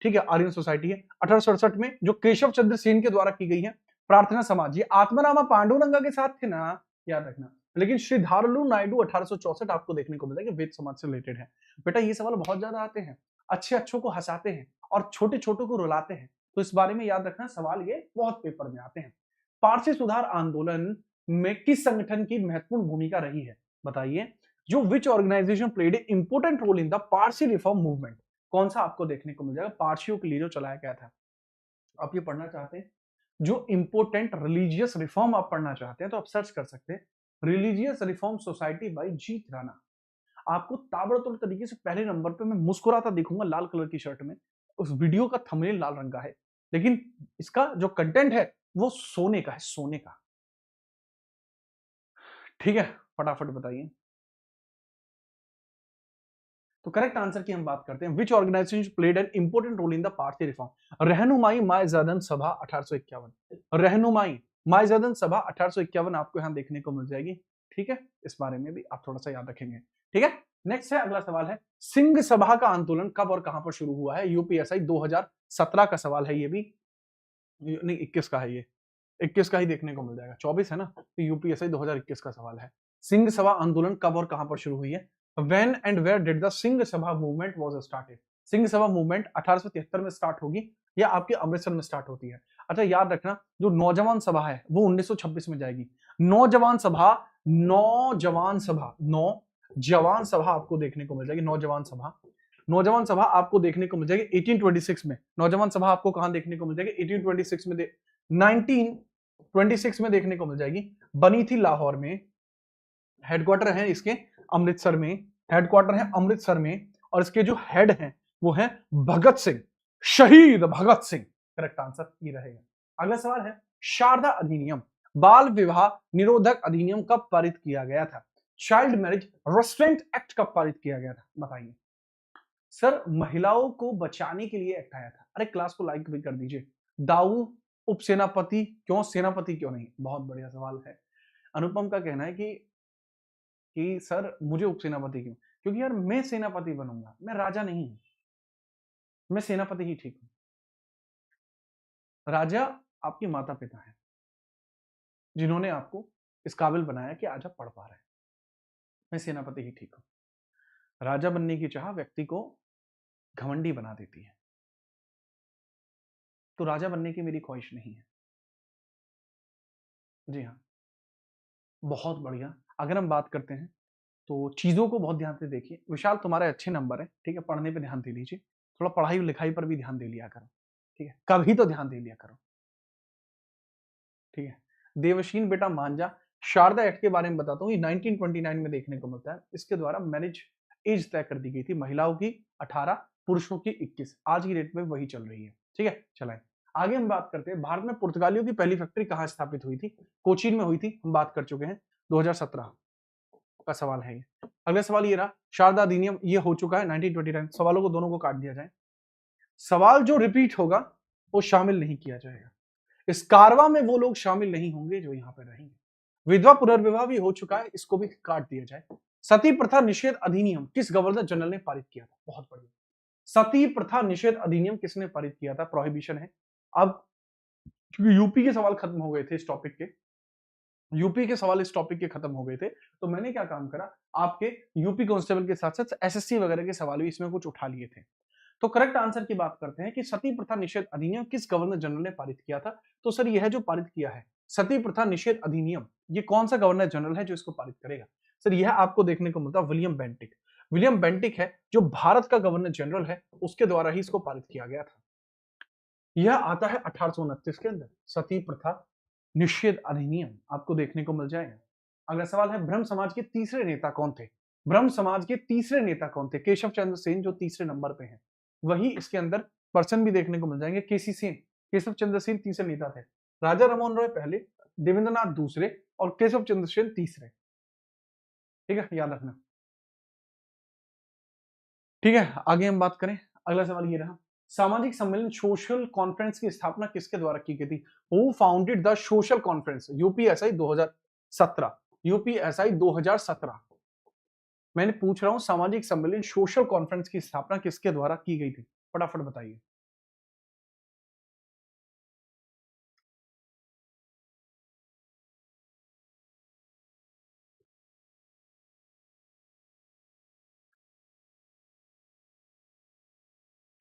ठीक है, आर्यन सोसाइटी है। 1867 में जो केशव चंद्र सेन के द्वारा की गई है। प्रार्थना समाज, ये आत्मारामा पांडुरंगा के साथ थे ना, याद रखना। लेकिन श्री धारलू नायडू 1864 आपको देखने को मिलता है कि वेद समाज से रिलेटेड है। बेटा ये सवाल बहुत ज्यादा आते हैं, अच्छे अच्छों को हंसाते हैं और छोटे छोटों को रुलाते हैं, तो इस बारे में याद रखना, सवाल ये बहुत पेपर में आते हैं। पारसी सुधार आंदोलन में किस संगठन की महत्वपूर्ण भूमिका रही है, बताइए। जो which organisation played a important role in the Parsi reform movement, कौन सा आपको देखने को मिल जाएगा? पारसियों के लिए जो चलाया गया था। आप ये पढ़ना चाहते हैं, जो इंपोर्टेंट रिलीजियस रिफॉर्म आप पढ़ना चाहते हैं, तो आप सर्च कर सकते हैं रिलीजियस रिफॉर्म सोसाइटी बाय जीत राणा। आपको ताबड़तोड़ तरीके से पहले नंबर पे मैं मुस्कुराता दिखूंगा लाल कलर की शर्ट में। उस वीडियो का थंबनेल लाल रंग का है, लेकिन इसका जो कंटेंट है वो सोने का है, सोने का, ठीक है। फटाफट बताइए। तो करेक्ट आंसर की हम बात करते हैं, which organisation played an important role in the Parsi reform? Rahnumai Mazdayasnan सभा 1851, रहनुमाई मायजदन सभा 1851 आपको यहां देखने को मिल जाएगी, ठीक है। इस बारे में भी आप थोड़ा सा याद रखेंगे, ठीक है। नेक्स्ट है, अगला सवाल है, सिंह सभा का आंदोलन कब और कहां पर शुरू हुआ है? यूपीएसआई 2017 का सवाल है ये भी, नहीं 21 का है ये, 21 का ही देखने को मिल जाएगा, 24 है ना, तो यूपीएसआई 2021 का सवाल है। सिंह सभा आंदोलन कब और कहां पर शुरू हुई है? When and where did the Singh Sabha movement was started? Singh Sabha movement 1873 में स्टार्ट होगी या आपके अमृतसर में स्टार्ट होती है? अच्छा याद रखना, जो नौजवान सभा है वो 1926 में जाएगी। नौजवान सभा, नौजवान सभा, नौजवान सभा आपको देखने को मिल जाएगी, नौजवान सभा, नौजवान सभा आपको देखने को मिल जाएगी 1826 में। नौजवान सभा आपको कहां देखने को मिल जाएगी? 1826 में 1926 में देखने को मिल जाएगी। बनी थी लाहौर में, हेडक्वार्टर है इसके अमृतसर में, हेडक्वार्टर है अमृतसर में, और इसके जो हेड हैं वो है भगत सिंह, शहीद भगत सिंह। करेक्ट आंसर ये रहेगा। अगला सवाल है, शारदा अधिनियम, बाल विवाह निरोधक अधिनियम कब पारित किया गया था? चाइल्ड मैरिज रेस्ट्रेंट एक्ट कब पारित किया गया था, बताइए। सर, महिलाओं को बचाने के लिए एक्ट आया था। अरे क्लास को लाइक भी कर दीजिए। दाऊ उपसेनापति क्यों, सेनापति क्यों नहीं? बहुत बढ़िया सवाल है। अनुपम का कहना है कि सर मुझे उपसेनापति क्यों? क्योंकि यार मैं सेनापति बनूंगा, मैं राजा नहीं हूं, मैं सेनापति ही ठीक हूं। राजा आपके माता पिता हैं, जिन्होंने आपको इस काबिल बनाया कि आज आप पढ़ पा रहे हैं। मैं सेनापति ही ठीक हूं। राजा बनने की चाह व्यक्ति को घमंडी बना देती है, तो राजा बनने की मेरी ख्वाहिश नहीं है। जी हाँ, बहुत बढ़िया। अगर हम बात करते हैं तो चीजों को बहुत ध्यान से देखिए। विशाल, तुम्हारे अच्छे नंबर है, ठीक है, पढ़ने पे ध्यान दे लीजिए। थोड़ा पढ़ाई लिखाई पर भी ध्यान दे लिया करो, ठीक है, कभी तो ध्यान दे लिया करो, ठीक है। देवशीन बेटा मान जा। शारदा एक्ट के बारे में बताता हूँ, ये 1929 में देखने को मिलता है। इसके द्वारा मैरिज एज तय कर दी गई थी, महिलाओं की 18, पुरुषों की 21। आज की डेट में वही चल रही है, ठीक है। चलाएं आगे। हम बात करते हैं भारत में पुर्तगालियों की पहली फैक्ट्री कहाँ स्थापित हुई थी? कोचीन में हुई थी, हम बात कर चुके हैं। 2017 का सवाल है ये। अगला सवाल ये रहा, शारदा अधिनियम ये हो चुका है 1929। सवालों को दोनों को काट दिया जाए। सवाल जो रिपीट होगा वो शामिल नहीं किया जाएगा। इस कारवा में वो लोग शामिल नहीं होंगे जो यहां पर रहेंगे। विधवा पुनर्विवाह भी हो चुका है, इसको भी काट दिया जाए। सती प्रथा निषेध अधिनियम किस गवर्नर जनरल ने पारित किया था? बहुत बढ़िया। सती प्रथा निषेध अधिनियम किसने पारित किया था? प्रोहिबिशन है। अब क्योंकि यूपी के सवाल खत्म हो गए थे इस टॉपिक के, यूपी के सवाल इस टॉपिक के खत्म हो गए थे, तो मैंने क्या काम करा, आपके यूपी कांस्टेबल के साथ साथ एसएससी वगैरह के सवाल भी इसमें कुछ उठा लिए थे। तो करेक्ट आंसर की बात करते हैं कि सती प्रथा निषेध अधिनियम किस गवर्नर जनरल ने पारित किया था? तो सर यह जो पारित किया है सती प्रथा निषेध अधिनियम, ये कौन सा गवर्नर जनरल है जो इसको पारित करेगा? सर यह आपको देखने को मिलता है विलियम बेंटिक। विलियम बेंटिक है जो भारत का गवर्नर जनरल है, उसके द्वारा ही इसको पारित किया गया था। यह आता है 1829 के अंदर, सती प्रथा निषेध अधिनियम आपको देखने को मिल जाएगा। अगला सवाल है, ब्रह्म समाज के तीसरे नेता कौन थे? ब्रह्म समाज के तीसरे नेता कौन थे? केशव चंद्र सेन जो तीसरे नंबर पे हैं, वही इसके अंदर पर्सन भी देखने को मिल जाएंगे। केसी सेन, केशव चंद्र सेन तीसरे नेता थे। राजा राममोहन रॉय पहले, देवेंद्रनाथ दूसरे और केशव चंद्र सेन तीसरे, ठीक है, याद रखना। ठीक है, आगे हम बात करें। अगला सवाल ये रहा, सामाजिक सम्मेलन सोशल कॉन्फ्रेंस की स्थापना किसके द्वारा की गई थी? Who founded the social conference? UPSI 2017, UPSI 2017। मैंने पूछ रहा हूं सामाजिक सम्मेलन सोशल कॉन्फ्रेंस की स्थापना किसके द्वारा की गई थी? फटाफट बताइए।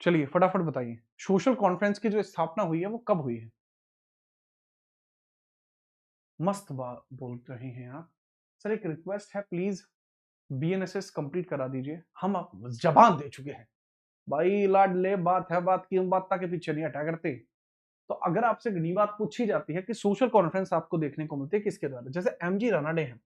चलिए फटाफट बताइए, सोशल कॉन्फ्रेंस की जो स्थापना हुई है वो कब हुई है? मस्त बात बोल रहे हैं आप। सर एक रिक्वेस्ट है, प्लीज बीएनएसएस कंप्लीट करा दीजिए, हम आप जबान दे चुके हैं भाई। लाडले बात है, बात की बात के पीछे नहीं हटा करते। तो अगर आपसे अगली बात पूछी जाती है कि सोशल कॉन्फ्रेंस आपको देखने को मिलती है किसके द्वारा, जैसे एमजी रानाडे हैं,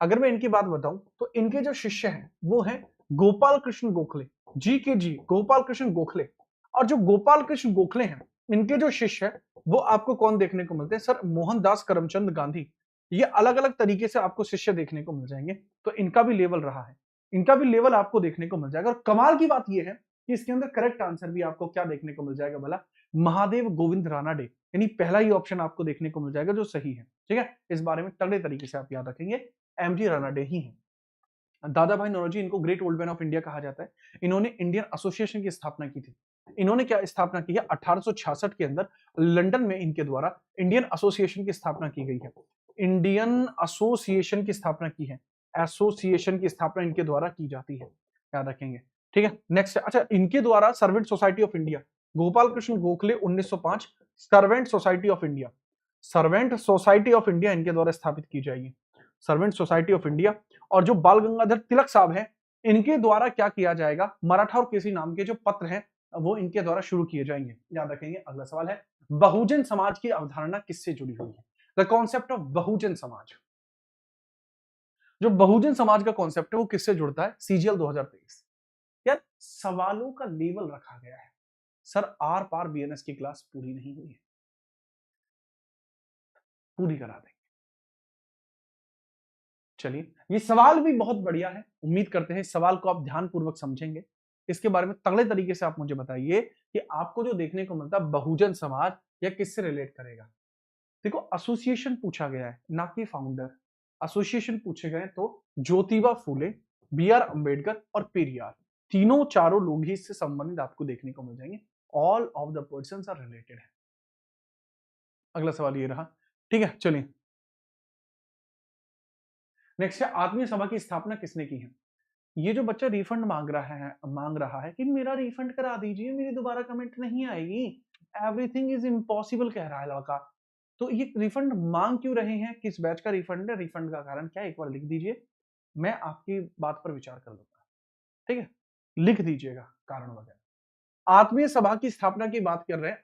अगर मैं इनकी बात बताऊं तो इनके जो शिष्य हैं वो हैं गोपाल कृष्ण गोखले, जी के जी गोपाल कृष्ण गोखले। और जो गोपाल कृष्ण गोखले हैं, इनके जो शिष्य है वो आपको कौन देखने को मिलते हैं? सर मोहनदास करमचंद गांधी। ये अलग अलग तरीके से आपको शिष्य देखने को मिल जाएंगे, तो इनका भी लेवल रहा है, इनका भी लेवल आपको देखने को मिल जाएगा। और कमाल की बात यह है कि इसके अंदर करेक्ट आंसर भी आपको क्या देखने को मिल जाएगा भला? महादेव गोविंद रानाडे, यानी पहला ही ऑप्शन आपको देखने को मिल जाएगा जो सही है, ठीक है। इस बारे में तगड़े तरीके से आप याद रखेंगे, एमजी रानाडे ही हैं। दादा भाई नौरोजी, इनको great old man of India कहा जाता है। इन्होंने इंडियन एसोसिएशन की स्थापना की थी। इन्होंने क्या स्थापना की है? 1866 के अंदर लंदन में इनके द्वारा इंडियन एसोसिएशन की स्थापना की गई है। इंडियन एसोसिएशन की स्थापना की है, एसोसिएशन की स्थापना इनके द्वारा की जाती है, याद रखेंगे, ठीक है। नेक्स्ट, अच्छा, इनके द्वारा servant society of India, Gopal Krishna Gokhale 1905, servant society of India, servant society of India इनके द्वारा स्थापित की जाएगी, सर्वेंट सोसाइटी ऑफ इंडिया। और जो बाल गंगाधर तिलक साहब हैं, इनके द्वारा क्या किया जाएगा? मराठा और केसी नाम के जो पत्र हैं वो इनके द्वारा शुरू किए जाएंगे, याद रखेंगे। अगला सवाल है, बहुजन समाज की अवधारणा किससे जुड़ी हुई है? The concept of Bahujan Samaj, जो बहुजन समाज का कॉन्सेप्ट है वो किससे जुड़ता है? सीजीएल 2023। यार सवालों का लेवल रखा गया है। सर आर पार बीएनएस की क्लास पूरी नहीं हुई है, पूरी करा देंगे। चलिए, ये सवाल भी बहुत बढ़िया है, उम्मीद करते हैं इस सवाल को आप ध्यानपूर्वक समझेंगे। इसके बारे में तगड़े तरीके से आप मुझे बताइए कि आपको जो देखने को मिलता है बहुजन समाज या किससे रिलेट करेगा। देखो, एसोसिएशन पूछा गया है, ना कि फाउंडर। एसोसिएशन पूछे गए तो ज्योतिबा फूले, बी आर अंबेडकर और पेरियार, तीनों चारों लोग ही इससे संबंधित आपको देखने को मिल जाएंगे। All of the person are related है। अगला सवाल ये रहा, ठीक है। चलिए, नेक्स्ट है, आत्मीय सभा की स्थापना किसने की है। ये जो बच्चा रिफंड मांग रहा है कि मेरा रिफंड करा दीजिए, मेरी दोबारा कमेंट नहीं आएगी, एवरीथिंग इज इम्पॉसिबल कह रहा है लड़का। तो ये रिफंड मांग क्यों रहे हैं, किस बैच का रिफंड है, रिफंड का कारण क्या है, एक बार लिख दीजिए, मैं आपकी बात पर विचार कर लूंगा। ठीक है, लिख दीजिएगा कारण वगैरह। आत्मीय सभा की स्थापना की बात कर रहे हैं।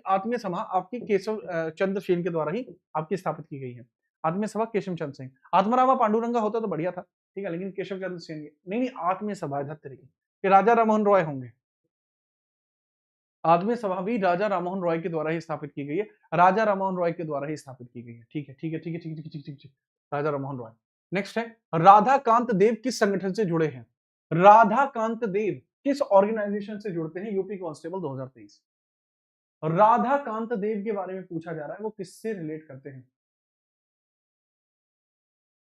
आत्मीय सभा आपकी केशव चंद्र सेन के द्वारा ही आपकी स्थापित की गई है। आत्मीय सभा केशव चंद्र सेन, आत्मारामा पांडुरंगा होता तो बढ़िया था, ठीक है, लेकिन केशव चंद्र सेन नहीं नहीं, आत्मीय सभा इधर तरीके कि राजा राममोहन रॉय होंगे। आत्मीय सभा भी राजा राममोहन रॉय के द्वारा ही स्थापित की गई है, राजा राममोहन रॉय के द्वारा ही स्थापित की गई है। ठीक है ठीक है ठीक है ठीक है ठीक है ठीक है, राजा राममोहन रॉय। नेक्स्ट है, राधाकांत देव किस संगठन से जुड़े हैं। राधाकांत देव किस ऑर्गेनाइजेशन से जुड़ते हैं, यूपी कांस्टेबल 2023। राधाकांत देव के बारे में पूछा जा रहा है, वो किससे रिलेट करते हैं,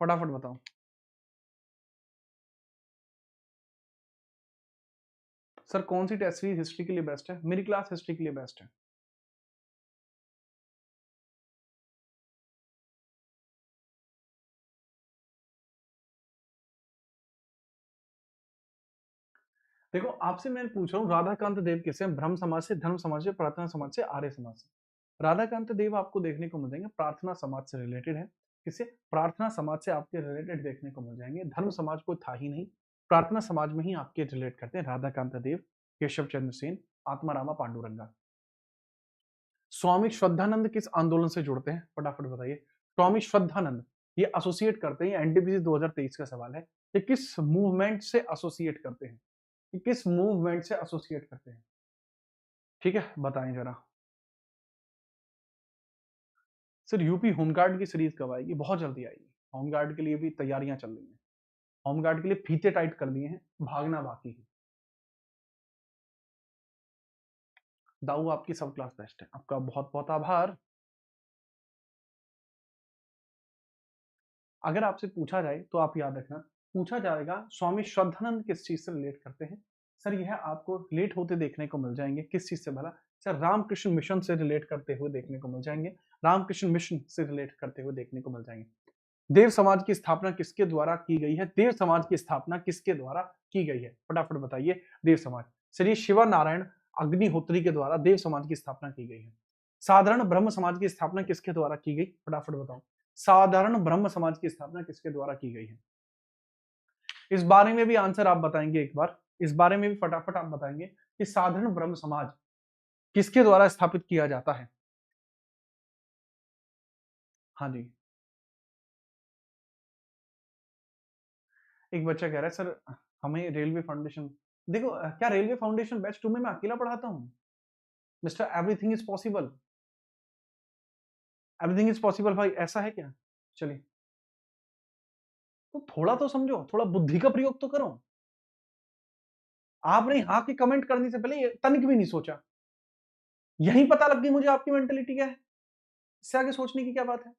फटाफट बताओ। सर कौन सी टेस्ट सीरीज हिस्ट्री के लिए बेस्ट है, मेरी क्लास हिस्ट्री के लिए बेस्ट है। देखो, आपसे मैं पूछ रहा हूँ राधाकांत देव किससे, ब्रह्म समाज से, धर्म समाज से, प्रार्थना समाज से, आर्य समाज से। राधाकांत देव आपको देखने को मिल जाएंगे प्रार्थना समाज से रिलेटेड है। किससे, प्रार्थना समाज से आपके रिलेटेड देखने को मिल जाएंगे। धर्म समाज कोई था ही नहीं, प्रार्थना समाज में ही आपके रिलेट करते हैं राधाकांत देव, केशव चंद्र सेन, आत्मारामा पांडुरंगा। स्वामी श्रद्धानंद किस आंदोलन से जुड़ते हैं, फटाफट बताइए। स्वामी श्रद्धानंद ये एसोसिएट करते हैं, एनटीपीसी 2023 का सवाल है, ये किस मूवमेंट से एसोसिएट करते हैं, ये किस मूवमेंट से एसोसिएट करते हैं, ठीक है, बताएं जरा। सर यूपी होमगार्ड की सीरीज कब आएगी, बहुत जल्दी आएगी। होमगार्ड के लिए भी तैयारियां चल रही हैं, होमगार्ड के लिए फीते टाइट कर दिए हैं, भागना बाकी है। दाऊ आपकी सब क्लास बेस्ट है, आपका बहुत बहुत आभार। अगर आपसे पूछा जाए तो आप याद रखना, पूछा जाएगा स्वामी श्रद्धानंद किस चीज से रिलेट करते हैं। सर यह आपको रिलेट होते देखने को मिल जाएंगे, किस चीज से भला, सर रामकृष्ण मिशन से रिलेट करते हुए देखने को मिल जाएंगे, रामकृष्ण मिशन से रिलेट करते हुए देखने को मिल जाएंगे। देव समाज की स्थापना किसके द्वारा की गई है, देव समाज की स्थापना किसके द्वारा की गई है, फटाफट बताइए। देव समाज, श्री शिवा नारायण अग्निहोत्री के द्वारा देव समाज की स्थापना की गई है। साधारण ब्रह्म समाज की स्थापना किसके द्वारा की गई, फटाफट बताओ। साधारण ब्रह्म समाज की स्थापना किसके द्वारा की गई है, इस बारे में भी आंसर आप बताएंगे एक बार, इस बारे में भी फटाफट आप बताएंगे कि साधारण ब्रह्म समाज किसके द्वारा स्थापित किया जाता है। हाँ जी, एक बच्चा कह रहा है सर हमें रेलवे फाउंडेशन, देखो क्या रेलवे फाउंडेशन बैच 2 में मैं अकेला पढ़ाता हूँ, mister everything is possible, everything is possible भाई, ऐसा है क्या। चलिए, तो थोड़ा तो समझो, थोड़ा बुद्धि का प्रयोग तो करो। आपने हाँ की कमेंट करने से पहले तनिक भी नहीं सोचा, यही पता लग गई मुझे आपकी मेंटेलिटी क्या है, इससे आगे सोचने की क्या बात है।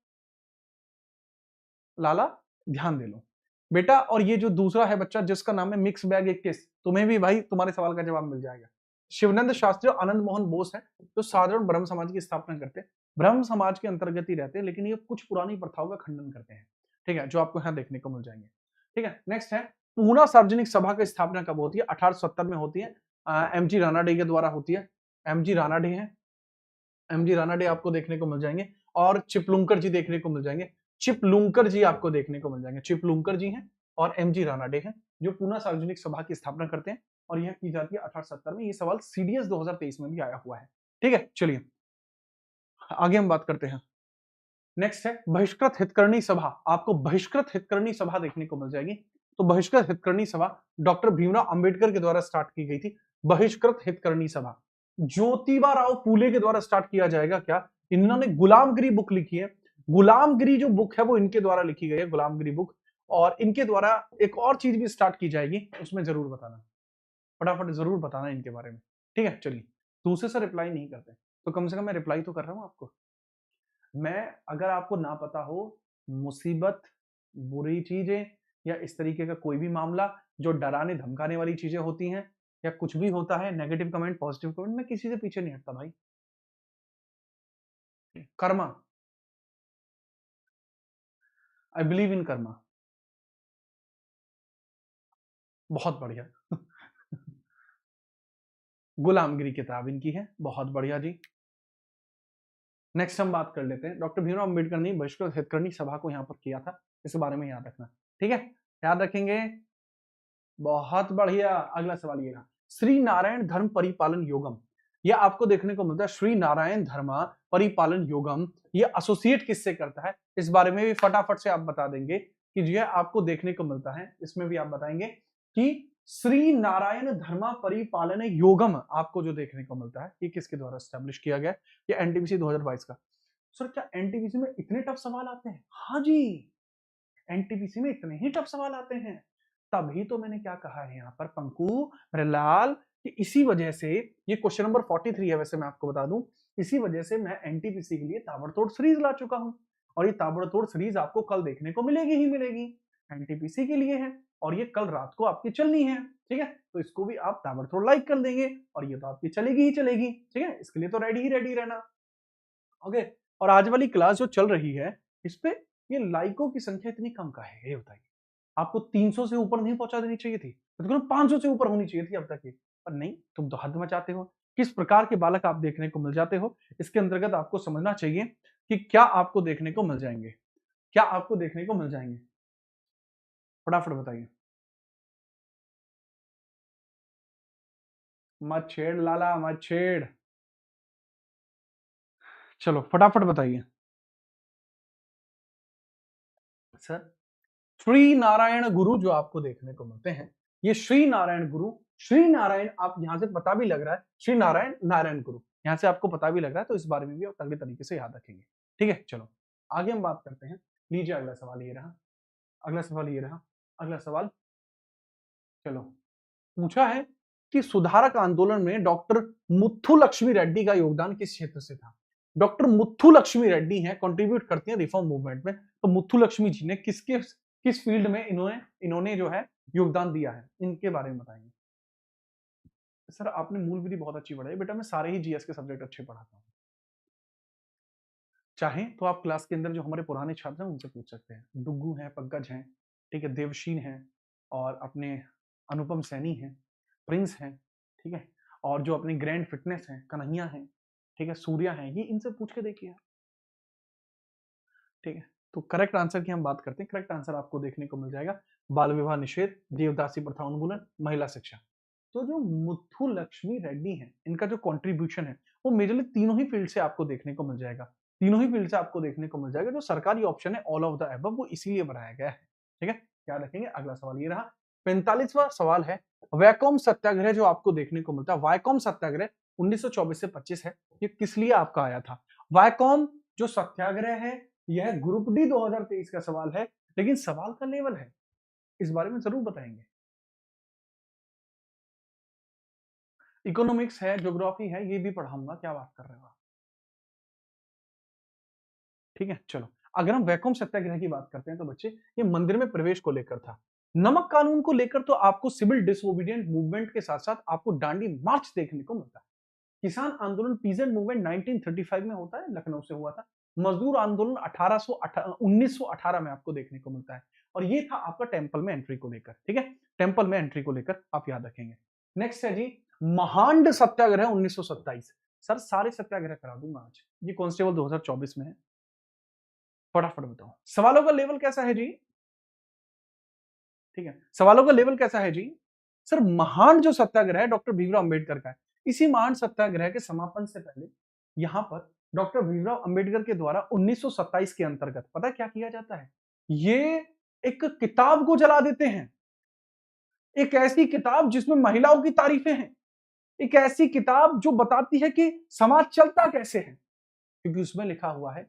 लाला ध्यान दे लो बेटा, और ये जो दूसरा है बच्चा जिसका नाम है मिक्स बैग 21, तुम्हें भी भाई तुम्हारे सवाल का जवाब मिल जाएगा। शिवानंद शास्त्री और आनंद मोहन बोस है जो साधारण ब्रह्म समाज की स्थापना करते हैं, ब्रह्म समाज के अंतर्गत ही रहते हैं, लेकिन ये कुछ पुरानी प्रथाओं का खंडन करते हैं, ठीक है, जो आपको यहाँ देखने को मिल जाएंगे। ठीक है, नेक्स्ट है, पूना सार्वजनिक सभा की स्थापना कब होती है, 1870 में होती है, एम जी रानाडे के द्वारा होती है। एम जी रानाडे है, एम जी रानाडे आपको देखने को मिल जाएंगे, और चिपलुंकर जी देखने को मिल जाएंगे, चिपलुंकर जी आपको देखने को मिल जाएंगे, चिपलुंकर जी हैं और एम जी रानाडे हैं जो पूना सार्वजनिक सभा की स्थापना करते हैं, और यह की जाती है 1870 में। ये सवाल सीडीएस 2023 में भी आया हुआ है। ठीक है, चलिए आगे हम बात करते हैं। नेक्स्ट है बहिष्कृत हितकर्णी सभा, आपको बहिष्कृत हितकर्णी सभा देखने को मिल जाएगी। तो बहिष्कृत हितकर्णी सभा डॉक्टर भीमराव अंबेडकर के द्वारा स्टार्ट की गई थी। बहिष्कृत हितकर्णी सभा ज्योतिबा राव फूले के द्वारा स्टार्ट किया जाएगा क्या, इन्होंने गुलामगिरी बुक लिखी है, गुलामगिरी जो बुक है वो इनके द्वारा लिखी गई है, गुलामगिरी बुक, और इनके द्वारा एक और चीज भी स्टार्ट की जाएगी, उसमें जरूर बताना, फटाफट जरूर बताना इनके बारे में। ठीक है, चलिए। दूसरे से रिप्लाई नहीं करते तो कम से कम मैं रिप्लाई तो कर रहा हूं आपको। मैं, अगर आपको ना पता हो मुसीबत, बुरी चीजें या इस तरीके का कोई भी मामला जो डराने धमकाने वाली चीजें होती हैं या कुछ भी होता है, नेगेटिव कमेंट पॉजिटिव कमेंट, मैं किसी से पीछे नहीं हटता भाई। Karma, I believe in Karma. बहुत बढ़िया। गुलामगिरी किताब इनकी है, बहुत बढ़िया जी। नेक्स्ट हम बात कर लेते हैं, डॉक्टर भीमराव अम्बेडकर ने बहिष्कृत हितकर्मी सभा को यहाँ पर किया था, इस बारे में याद रखना। ठीक है, याद रखेंगे। बहुत बढ़िया। अगला सवाल ये रहा, श्री नारायण धर्म परिपालन योगम, यह आपको देखने को मिलता है श्री नारायण धर्म परिपालन योगम, ये एसोसिएट किससे करता है, इस बारे में भी फटाफट से आप बता देंगे कि जो है आपको देखने को मिलता है, इसमें भी आप बताएंगे कि श्री नारायण धर्म परिपालन योगम आपको जो देखने को मिलता है ये किसके द्वारा स्टैब्लिश किया गया, ये एनटीपीसी 2022 का। सर क्या एनटीपीसी में इतने टफ सवाल आते हैं? हाँ जी, एनटीपीसी में इतने ही टफ सवाल आते हैं। तभी तो मैंने क्या कहा है यहाँ पर पंकु मेरे लाल, कि इसी वजह से ये क्वेश्चन नंबर 43 है, वैसे मैं आपको बता दूं, इसी वजह से मैं एनटीपीसी के लिए ताबड़तोड़ सीरीज ला चुका हूं, और ये ताबड़तोड़ सीरीज आपको कल देखने को मिलेगी ही मिलेगी, एनटीपीसी के लिए है, और ये कल रात को आपकी चलनी है। ठीक है, तो इसको भी आप ताबड़तोड़ लाइक कर देंगे, और ये तो आपकी चलेगी ही चलेगी। ठीक है, इसके लिए तो रेडी ही रेडी रहना। ओके, और आज वाली क्लास जो चल रही है इस पे ये लाइकों की संख्या इतनी कम का है, ये बताइए। आपको 300 से ऊपर नहीं पहुंचा देनी चाहिए थी, तो 500 से ऊपर होनी चाहिए थी अब तक की, पर नहीं, तुम तो हद मचाते हो। किस प्रकार के बालक आप देखने को मिल जाते हो, इसके अंतर्गत आपको समझना चाहिए कि क्या आपको देखने को मिल जाएंगे, क्या आपको देखने को मिल जाएंगे, फटाफट बताइए। मत छेड़ लाला, मत छेड़, चलो फटाफट बताइए। सर श्री नारायण गुरु जो आपको देखने को मिलते हैं, ये श्री नारायण गुरु, श्री नारायण, आप यहां से पता भी लग रहा है श्री नारायण नारायण गुरु, यहां से आपको पता भी लग रहा है, तो इस बारे में भी आप तगड़े तरीके से याद रखेंगे। ठीक है, चलो आगे हम बात करते हैं। लीजिए अगला सवाल ये रहा, अगला सवाल ये रहा, अगला सवाल। चलो, पूछा है कि सुधारक आंदोलन में डॉक्टर मुथु लक्ष्मी रेड्डी का योगदान किस क्षेत्र से था। डॉक्टर मुथु लक्ष्मी रेड्डी हैं, कंट्रीब्यूट करती हैं रिफॉर्म मूवमेंट में, तो मुथु लक्ष्मी जी ने किस फील्ड में इन्होंने इन्होंने जो है योगदान दिया है, इनके बारे में बताएंगे। सर आपने मूल विधि बहुत अच्छी पढ़ाई बेटा, मैं सारे ही जीएस के सब्जेक्ट अच्छे पढ़ाता हूँ। चाहे तो आप क्लास के अंदर जो हमारे पुराने छात्र हैं उनसे पूछ सकते हैं, डुग्गू हैं, पंकज हैं, ठीक है, देवशीन हैं, और अपने अनुपम सैनी हैं, प्रिंस हैं, ठीक है, और जो अपने ग्रैंड फिटनेस हैं, कन्हैया हैं, ठीक है, सूर्या हैं, ये इनसे पूछ के देखिए। ठीक है, तो करेक्ट आंसर की हम बात करते हैं, करेक्ट आंसर आपको देखने को मिल जाएगा बाल विवाह निषेध, देवदासी प्रथा उन्मूलन, महिला शिक्षा। तो जो मुथु लक्ष्मी रेड्डी हैं, इनका जो कंट्रीब्यूशन है वो मेजरली तीनों ही फील्ड से आपको देखने को मिल जाएगा, तीनों ही फील्ड से आपको देखने को मिल जाएगा। जो सरकारी ऑप्शन है ऑल ऑफ द एबव, वो इसीलिए बनाया गया है। ठीक है, याद रखेंगे। अगला सवाल ये रहा, 45वां सवाल है, वैकोम सत्याग्रह जो आपको देखने को मिलता है, वायकॉम सत्याग्रह 1924 से 25 है, ये किस लिए आपका आया था? वायकॉम जो सत्याग्रह है यह ग्रुप डी 2023 का सवाल है, लेकिन सवाल का लेवल है, इस बारे में जरूर बताएंगे। इकोनॉमिक्स है, ज्योग्राफी है, ये भी पढ़ाऊंगा, क्या बात कर रहे हो आप। ठीक है, चलो अगर हम वैकोम सत्याग्रह की बात करते हैं तो बच्चे ये मंदिर में प्रवेश को लेकर था, नमक कानून को लेकर तो आपको सिविल डिसोबीडिएंट मूवमेंट के साथ साथ आपको डांडी मार्च देखने को मिलता है। किसान आंदोलन पीजेंट मूवमेंट 1935 में होता है, लखनऊ से हुआ था। मजदूर आंदोलन 1918 में आपको देखने को मिलता है, और ये था आपका टेम्पल में एंट्री को लेकर। ठीक है, टेम्पल में एंट्री को लेकर आप याद रखेंगे। नेक्स्ट है जी महांड सत्याग्रह 1927। सर सारे सत्याग्रह करा दूंगा आज, ये कांस्टेबल 2024 में है, फटाफट बताओ सवालों का लेवल कैसा है जी। ठीक है, सवालों का लेवल कैसा है जी। सर महान जो सत्याग्रह है डॉक्टर भीमराव अंबेडकर का है, इसी महान सत्याग्रह के समापन से पहले यहां पर डॉक्टर भीमराव अंबेडकर के द्वारा 1927 के अंतर्गत पता है क्या किया जाता है, ये एक किताब को जला देते हैं, एक ऐसी किताब जिसमें महिलाओं की तारीफें हैं, एक ऐसी किताब जो बताती है कि समाज चलता कैसे है, क्योंकि उसमें लिखा हुआ है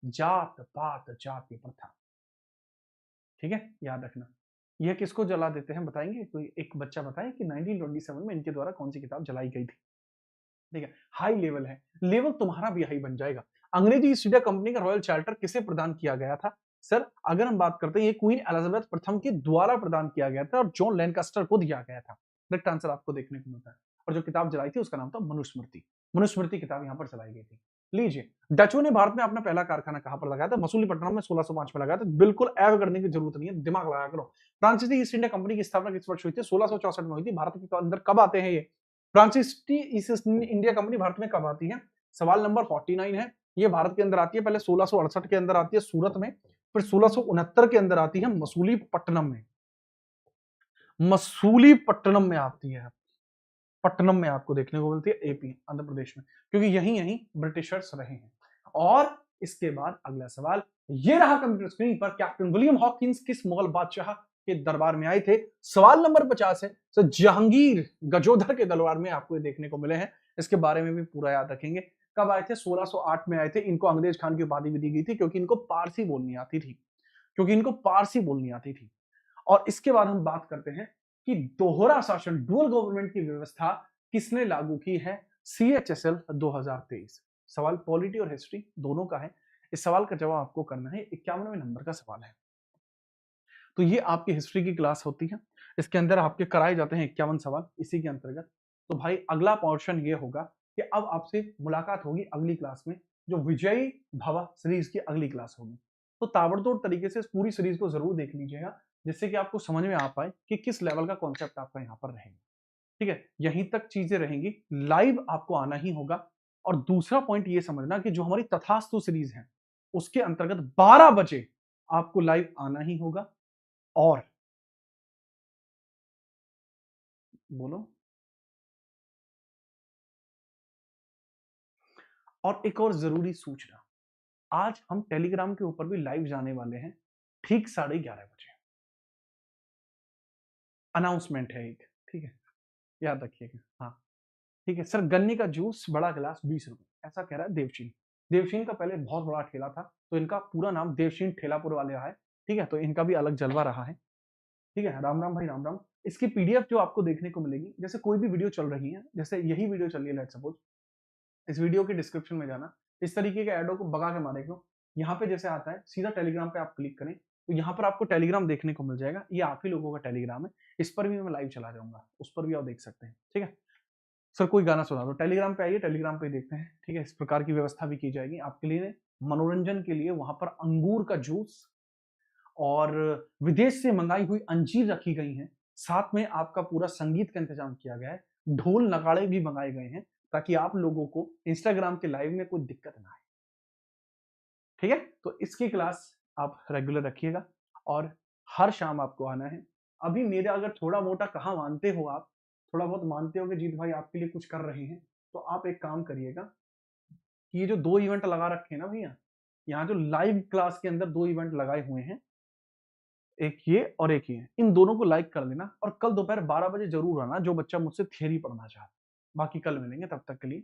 जात पात जाति प्रथा। ठीक है, याद रखना। यह किसको जला देते हैं बताएंगे? कोई एक बच्चा बताए कि 1927 में इनके द्वारा कौन सी किताब जलाई गई थी? ठीक है, हाई लेवल है, लेवल तुम्हारा भी हाई बन जाएगा। अंग्रेजी ईस्ट इंडिया कंपनी का रॉयल चार्टर किसे प्रदान किया गया था? सर अगर हम बात करते हैं, ये क्वीन एलिजाबेथ प्रथम के द्वारा प्रदान किया गया था और जॉन लैंकास्टर को दिया गया था। करेक्ट आंसर आपको देखने को मिलता है। और जो किताब जलाई थी उसका नाम था मनुस्मृति। मनुस्मृति किताब यहाँ पर चलाई गई थी। लीजिए, डचों ने भारत में अपना पहला कारखाना कहां पर लगाया था? मसूलीपट्टनम में 1605 में लगाया था। बिल्कुल ऐव करने की जरूरत नहीं है, दिमाग लगाया करो। फ्रांसीसी ईस्ट इंडिया कंपनी की स्थापना किस वर्ष हुई थी? 1664 में हुई थी। भारत के अंदर कब आते हैं ये? फ्रांसीसी ईस्ट इंडिया कंपनी भारत में कब आती है? सवाल नंबर 49 है। ये भारत के अंदर आती है, पहले 1668 के अंदर आती है सूरत में, फिर 1669 के अंदर आती है मसूलीपट्टनम में। मसूलीपट्टनम में आती है, पट्टनम में आपको देखने को मिलती है, एपी आंध्र प्रदेश में, क्योंकि यहीं यहीं ब्रिटिशर्स रहे हैं। और इसके बाद अगला सवाल ये रहा कंप्यूटर स्क्रीन पर, कैप्टन विलियम हॉकिंस किस मुगल बादशाह के दरबार में आए थे? सवाल नंबर 50 है। तो जहांगीर गजोधर के दरबार में आपको ये देखने को मिले हैं। इसके बारे में भी पूरा याद रखेंगे। कब आए थे? 1608 में आए थे। इनको अंग्रेज खान की उपाधि भी दी गई थी क्योंकि इनको पारसी बोलनी आती थी, क्योंकि इनको पारसी बोलनी आती थी। और इसके बाद हम बात करते हैं कि दोहरा शासन, डुअल गवर्नमेंट की व्यवस्था किसने लागू की है? CHSL 2023। सवाल पॉलिटी और हिस्ट्री दोनों का है। इस सवाल का जवाब आपको करना है, 51वें नंबर का सवाल है। तो ये आपकी हिस्ट्री की क्लास होती है, इसके अंदर आपके कराए जाते हैं 51 सवाल इसी के अंतर्गत। तो भाई अगला पोर्शन ये होगा कि अब आपसे मुलाकात होगी अगली क्लास में, जो विजयी भव सीरीज की अगली क्लास होगी। तो ताबड़तोड़ तरीके से इस पूरी सीरीज को जरूर देख लीजिएगा, जिससे कि आपको समझ में आ पाए कि किस लेवल का कॉन्सेप्ट आपका यहाँ पर रहेगा। ठीक है, यहीं तक चीजें रहेंगी, लाइव आपको आना ही होगा। और दूसरा पॉइंट ये समझना कि जो हमारी तथास्तु सीरीज है उसके अंतर्गत 12 बजे आपको लाइव आना ही होगा। और बोलो, और एक और जरूरी सूचना, आज हम टेलीग्राम के ऊपर भी लाइव जाने वाले हैं, ठीक 11:30 बजे। अनाउंसमेंट है एक, ठीक है, याद रखिएगा। हाँ ठीक है सर, गन्ने का जूस बड़ा गिलास 20 रुपए, ऐसा कह रहा है देवशीन। देवशीन का पहले बहुत बड़ा ठेला था, तो इनका पूरा नाम देवशीन ठेलापुर वाले रहा है। ठीक है, तो इनका भी अलग जलवा रहा है। ठीक है, राम राम भाई, राम राम। इसकी पीडीएफ जो आपको देखने को मिलेगी, जैसे कोई भी वीडियो चल रही है, जैसे यही वीडियो चल रही है, लेट्स सपोज, इस वीडियो के डिस्क्रिप्शन में जाना, इस तरीके के एडो को भगा के मारे क्यों, यहाँ पे जैसे आता है सीधा टेलीग्राम पे आप क्लिक करें, तो यहाँ पर आपको टेलीग्राम देखने को मिल जाएगा। ये आप ही लोगों का टेलीग्राम है, इस पर भी मैं लाइव चला जाऊंगा, उस पर भी आप देख सकते हैं। ठीक है सर, कोई गाना सुना दो, टेलीग्राम पे आइए, टेलीग्राम पे देखते हैं। ठीक है, इस प्रकार की व्यवस्था भी की जाएगी आपके लिए मनोरंजन के लिए। वहां पर अंगूर का जूस और विदेश से मंगाई हुई अंजीर रखी गई हैं, साथ में आपका पूरा संगीत का इंतजाम किया गया है, ढोल नगाड़े भी मंगाए गए हैं, ताकि आप लोगों को इंस्टाग्राम के लाइव में कोई दिक्कत ना आए। ठीक है, तो इसकी क्लास आप रेगुलर रखिएगा और हर शाम आपको आना है। अभी मेरा अगर थोड़ा मोटा कहाँ मानते हो आप, थोड़ा बहुत मानते हो कि जीत भाई आपके लिए कुछ कर रहे हैं, तो आप एक काम करिएगा कि ये जो 2 इवेंट लगा रखे हैं ना भैया, यहाँ जो लाइव क्लास के अंदर 2 इवेंट लगाए हुए हैं, एक ये और एक ये, इन दोनों को लाइक कर देना और कल दोपहर 12 बजे जरूर आना, जो बच्चा मुझसे थियरी पढ़ना चाहता। बाकी कल मिलेंगे, तब तक के लिए